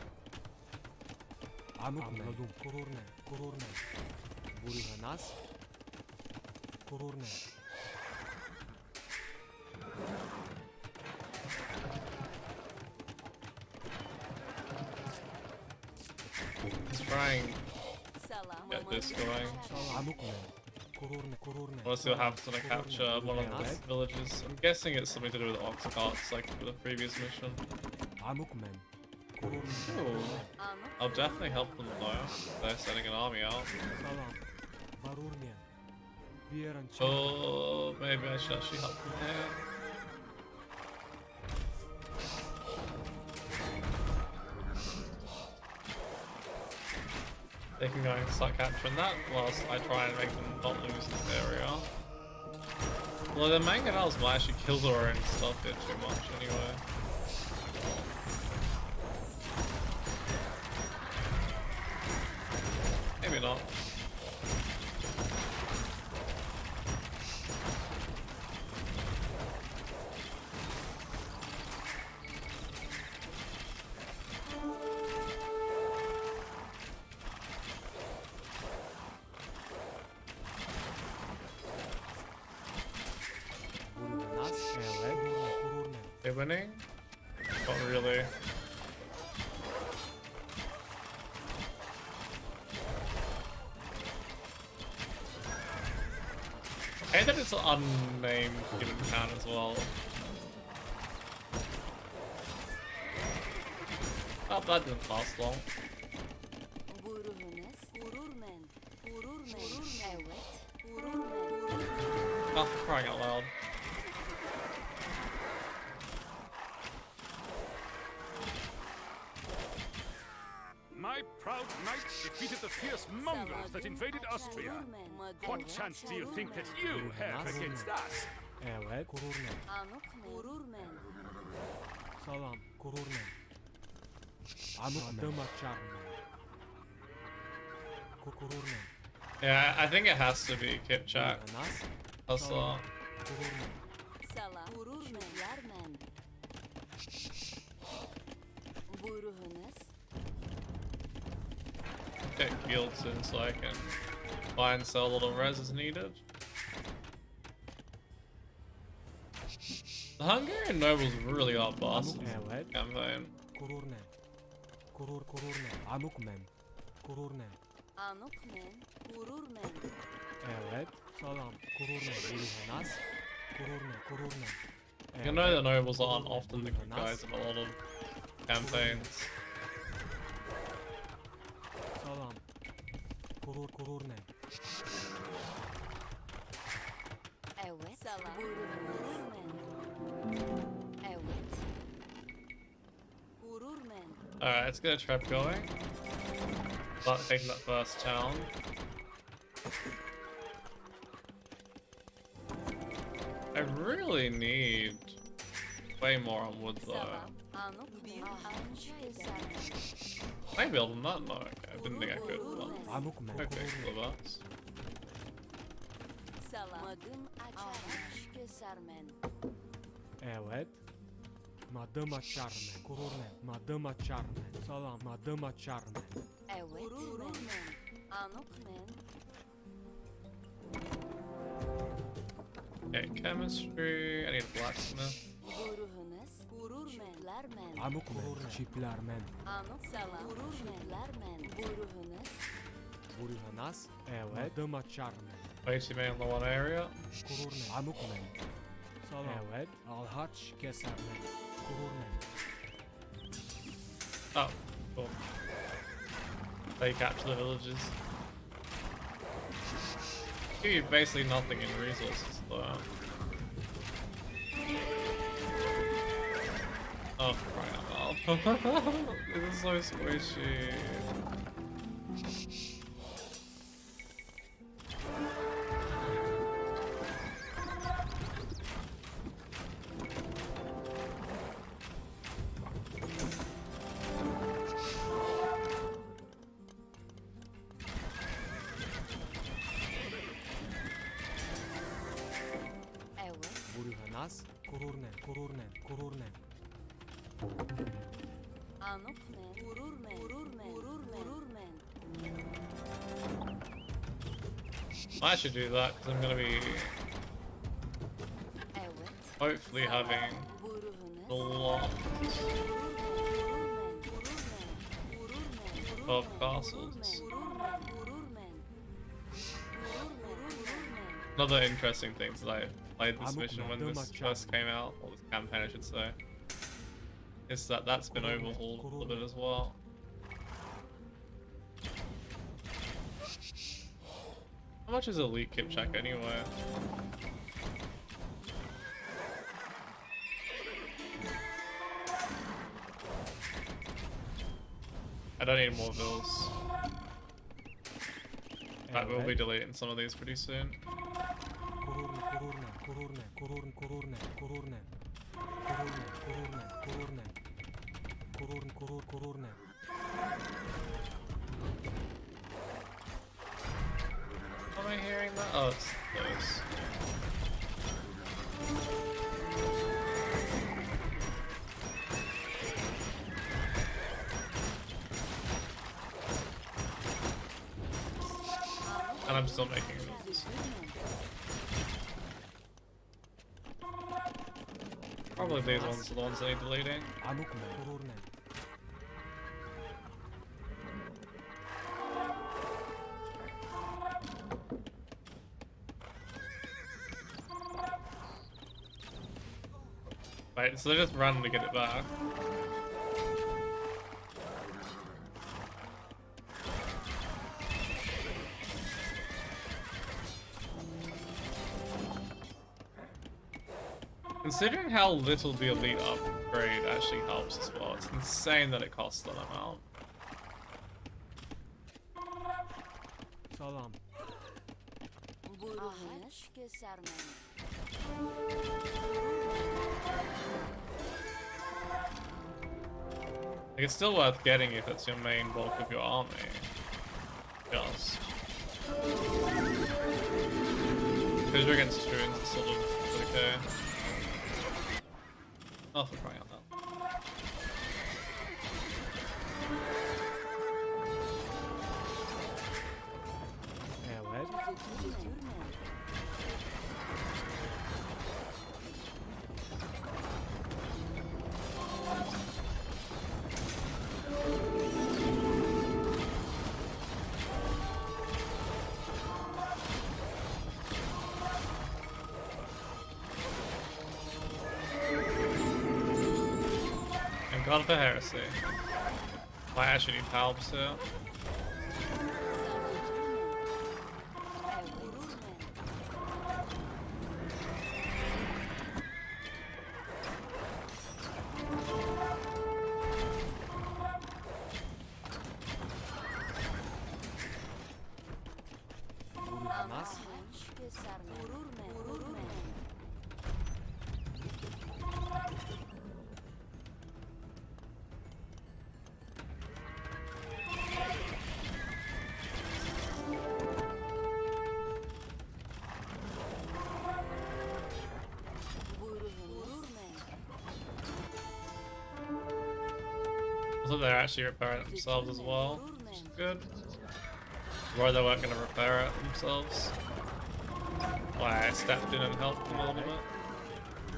Speaker 7: Anladım. Kurur ne? Buraya nas. Kurur ne?
Speaker 1: Let's try and
Speaker 9: Salam.
Speaker 1: get this going.
Speaker 7: Kurur ne?
Speaker 1: Let's see what happens when I capture one of those villages. I'm guessing it's something to do with ox carts, like for the previous mission. Ooh. I'll definitely help them though. They're sending an army out. Oh, maybe I should actually help them here. They can go and start capturing that whilst I try and make them not lose this area. Well, the mangonels might actually kill their own stuff here too much anyway. Maybe not. They're winning? Not really. I hate that it's an unnamed human count as well. Oh, that didn't last long.
Speaker 9: Buyurunuz. Gururmen. Evet. Gururmen.
Speaker 1: Oh, for crying out loud.
Speaker 11: My proud knights defeated the fierce Mongols that invaded Austria. What chance do you think that you have against us?
Speaker 7: Evet, kurur ne?
Speaker 9: Gururmen.
Speaker 7: Salam, kurur ne? Adım açar mı? Kurur ne?
Speaker 1: Yeah, I think it has to be Kipchak. That's
Speaker 7: Kurur ne?
Speaker 9: Salam. Gururmen. Yarmen. Buyurunuz.
Speaker 1: Get guilds in so I can buy and sell a little res as needed. The Hungarian nobles really are bastards in this campaign.
Speaker 7: Kurur ne? Kurur ne? Anukmen. Kurur ne?
Speaker 9: Anukmen. Gururmen.
Speaker 7: Evet, salam, kurur ne? Buyurunuz. Kurur ne?
Speaker 1: You know the nobles aren't often the good guys in a lot of campaigns.
Speaker 7: Salam. Kurur ne?
Speaker 9: Evet. Salam. Buyurunuz. Evet. Gururmen.
Speaker 1: Alright, let's get a trap going. Start taking that first town. I really need way more on wood though.
Speaker 9: Salam. Anuk bir anç keser.
Speaker 1: Maybe other than that, no. Okay, I didn't think I could. Well,
Speaker 7: Anukmen.
Speaker 1: okay, cool of us.
Speaker 9: Salam. Adım açar. Kesermen.
Speaker 7: Evet. Madım açar mı? Kurur ne? Madım açar mı? Salam, madım açar mı?
Speaker 9: Evet. Gururmen. Anukmen.
Speaker 1: Okay, chemistry. I need a blacksmith.
Speaker 9: Buyurunuz. Gururmen. Lermen.
Speaker 7: Anukmen. Çiplermen.
Speaker 9: Anuk salam. Gururmen. Lermen. Buyurunuz.
Speaker 7: Buyurunuz. Evet. Madım açar mı?
Speaker 1: Way too many in the one area.
Speaker 7: Kurur ne? Anukmen. Salam. Evet. Alhaç keser mi? Kurur ne?
Speaker 1: Oh, cool. They capture the villages. Give you basically nothing in resources though. Oh, crying out loud. This is so squishy.
Speaker 7: Nas, gururnen, gururnen, gururnen.
Speaker 9: Anukmen, gururmen, gururmen, gururmen.
Speaker 1: I should do that because I'm gonna be
Speaker 9: Evet.
Speaker 1: hopefully having a lot of castles. Another interesting thing is that I played this mission when this first came out, or this campaign I should say, is that that's been overhauled a little bit as well. How much is Elite Kipchak anyway? I don't need more vills. I will be deleting some of these pretty soon. Am I hearing that? Oh, it's those. And I'm still making those. Probably these ones are the ones that need deleting. Right, so they just ran to get it back. Considering how little the elite upgrade actually helps as well, it's insane that it costs that amount.
Speaker 7: Salam.
Speaker 1: Like, it's still worth getting if it's your main bulk of your army. Just. Because you're against Struins, it's sort of okay. Oh, for crying out loud.
Speaker 7: Evet.
Speaker 1: And God for heresy. Might actually need palps here.
Speaker 7: Nas.
Speaker 1: So they're actually repairing it themselves as well, which is good. Or they weren't going to repair it themselves. Why I stepped in and helped them a little bit.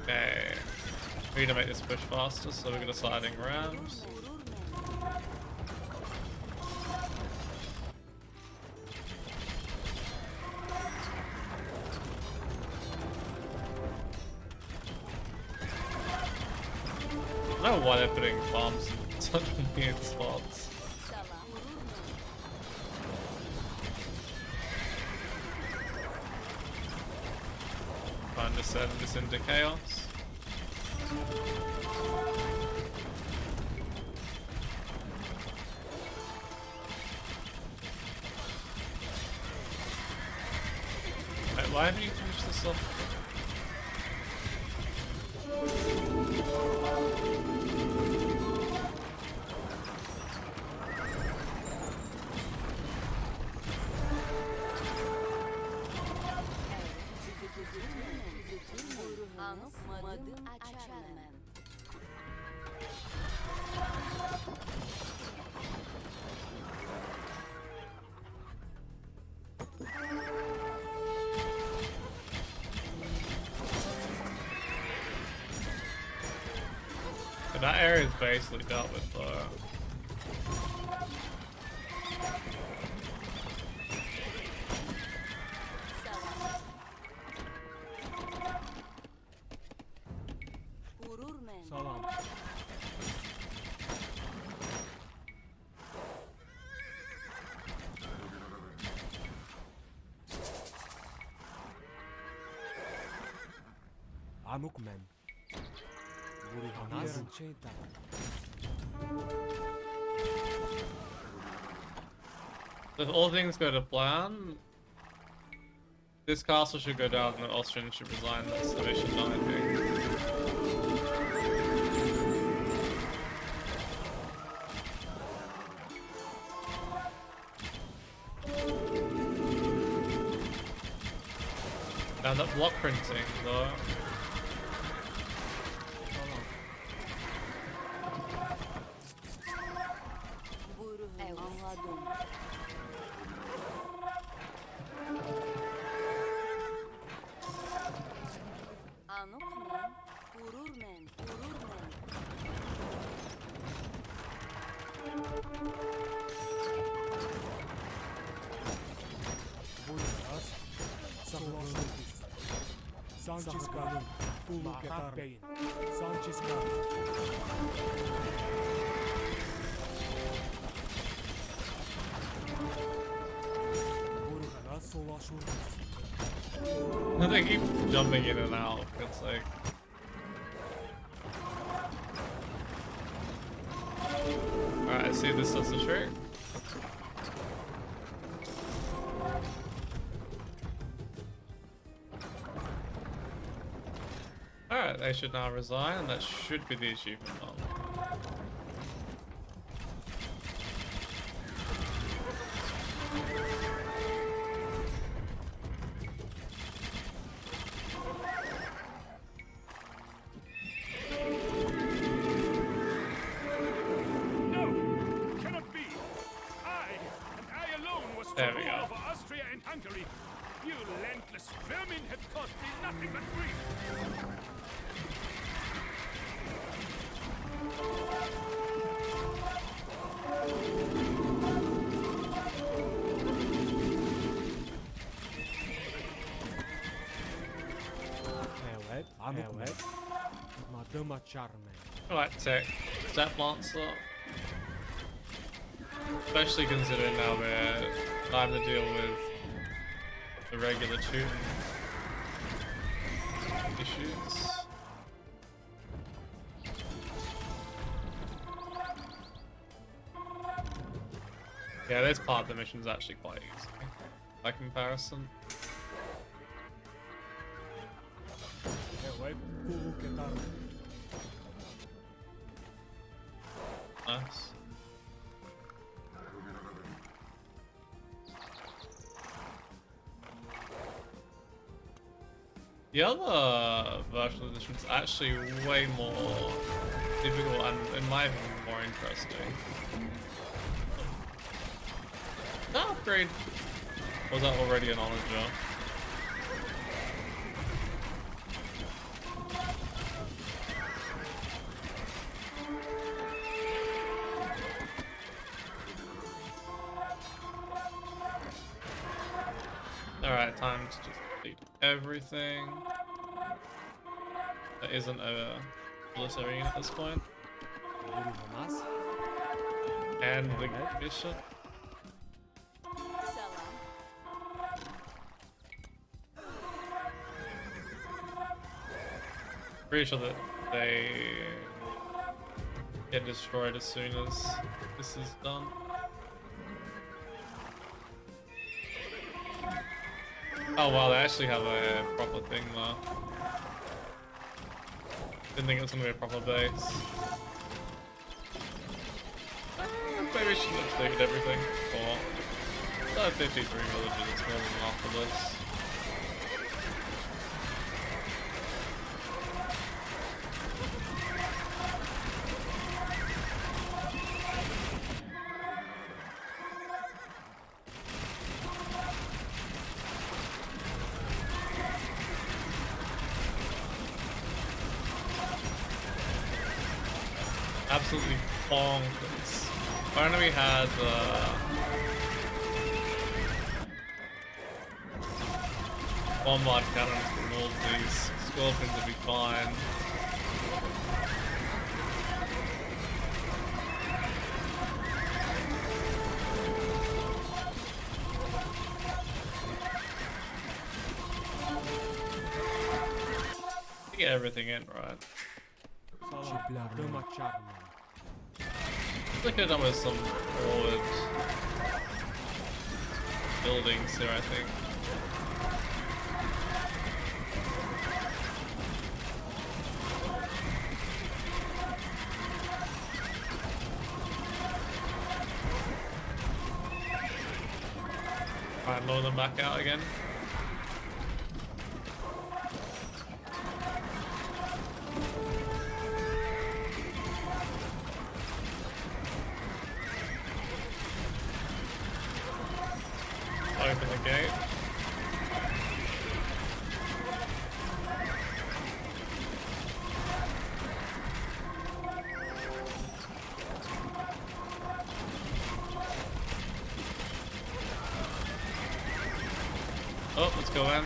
Speaker 1: Okay. We need to make this push faster, so we're going to start adding rams. I don't know why they're putting bombs in such weird spots. Trying to send this into chaos. Wait, why haven't you finished this off? But that area is basically dealt with though.
Speaker 7: Salam. Anukmen. Burihanas.
Speaker 1: If all things go to plan, this castle should go down and the Austrians should resign. That's the mission, I think. Now that block printing though.
Speaker 7: Sanciskalın, kulluk etar beyin. Sanciskalın. Burgana solaşuruz.
Speaker 1: They keep jumping in and out. It's like. Alright, I see this does the trick. Alright, they should now resign, and that should be the achievement done. There we go.
Speaker 11: Over Austria and Hungary. You landless vermin have cost me nothing but grief.
Speaker 7: Evet, evet. Madıma çarme.
Speaker 1: Alright, tech. Step Lancer. Especially considering now we're having to deal with the regular tune issues. Yeah, this part of the mission is actually quite easy by comparison.
Speaker 7: Evet, kulluk etar.
Speaker 1: Nice. The other version of this is actually way more difficult and in my opinion more interesting. That upgrade was that already an onager? Alright, time to just delete everything that isn't a military unit at this point. And the mission. Pretty sure that they get destroyed as soon as this is done. Oh wow, they actually have a proper thing though. Didn't think it was gonna be a proper base. Maybe we should have taken everything for 53 villages, it's more than half of this. Absolutely bonkers. Our enemy had bombard cannons from all these scorpions to be fine. Get everything in, right? Look at them with some forward buildings here, I think. Try and lure them back out again. Open the gate. Oh, let's go in. Okay,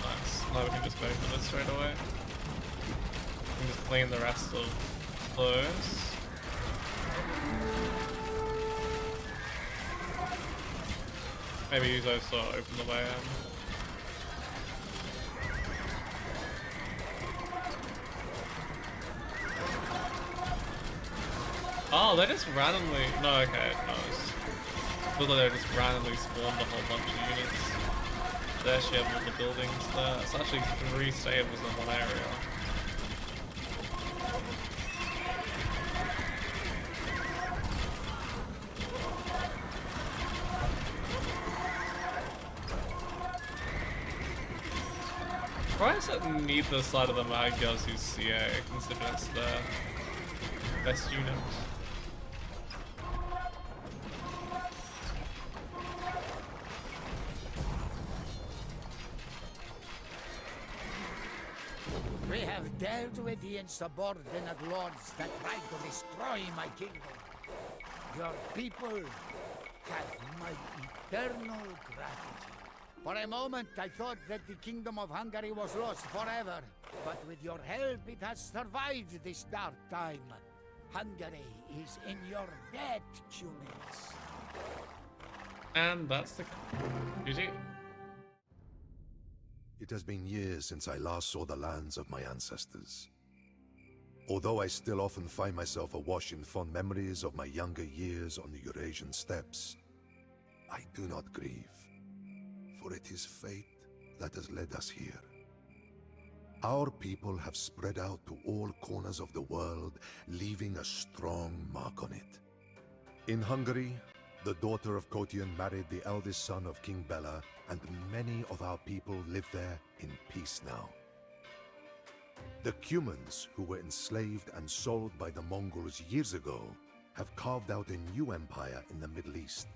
Speaker 1: nice. Now we can just go for this straight away. We can just clean the rest of those. Maybe use those to open the way in. Oh, they just randomly... No, okay, no. I thought they just randomly spawned a whole bunch of units. They actually have all the buildings there. It's actually 3 stables in one area. Why is it neither side of the map goes who's CA, considering it's the best unit?
Speaker 10: We have dealt with the insubordinate lords that tried to destroy my kingdom. Your people have my eternal gratitude. For a moment, I thought that the Kingdom of Hungary was lost forever. But with your help, it has survived this dark time. Hungary is in your debt, humans.
Speaker 1: And that's the GG.
Speaker 2: It has been years since I last saw the lands of my ancestors. Although I still often find myself awash in fond memories of my younger years on the Eurasian steppes, I do not grieve. For it is fate that has led us here. Our people have spread out to all corners of the world, leaving a strong mark on it. In Hungary, the daughter of Kotyan married the eldest son of King Bela, and many of our people live there in peace now. The Cumans, who were enslaved and sold by the Mongols years ago, have carved out a new empire in the Middle East.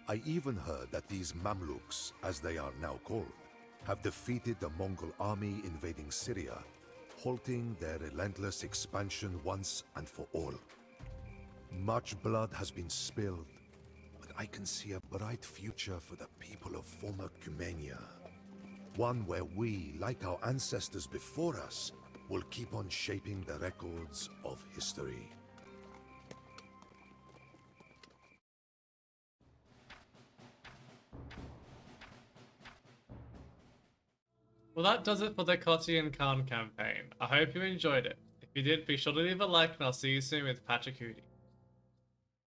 Speaker 2: I even heard that these Mamluks, as they are now called, have defeated the Mongol army invading Syria, halting their relentless expansion once and for all. Much blood has been spilled, but I can see a bright future for the people of former Cumania. One where we, like our ancestors before us, will keep on shaping the records of history.
Speaker 1: Well, that does it for the Kotyan Khan campaign. I hope you enjoyed it. If you did, be sure to leave a like and I'll see you soon with Patrick Hootie.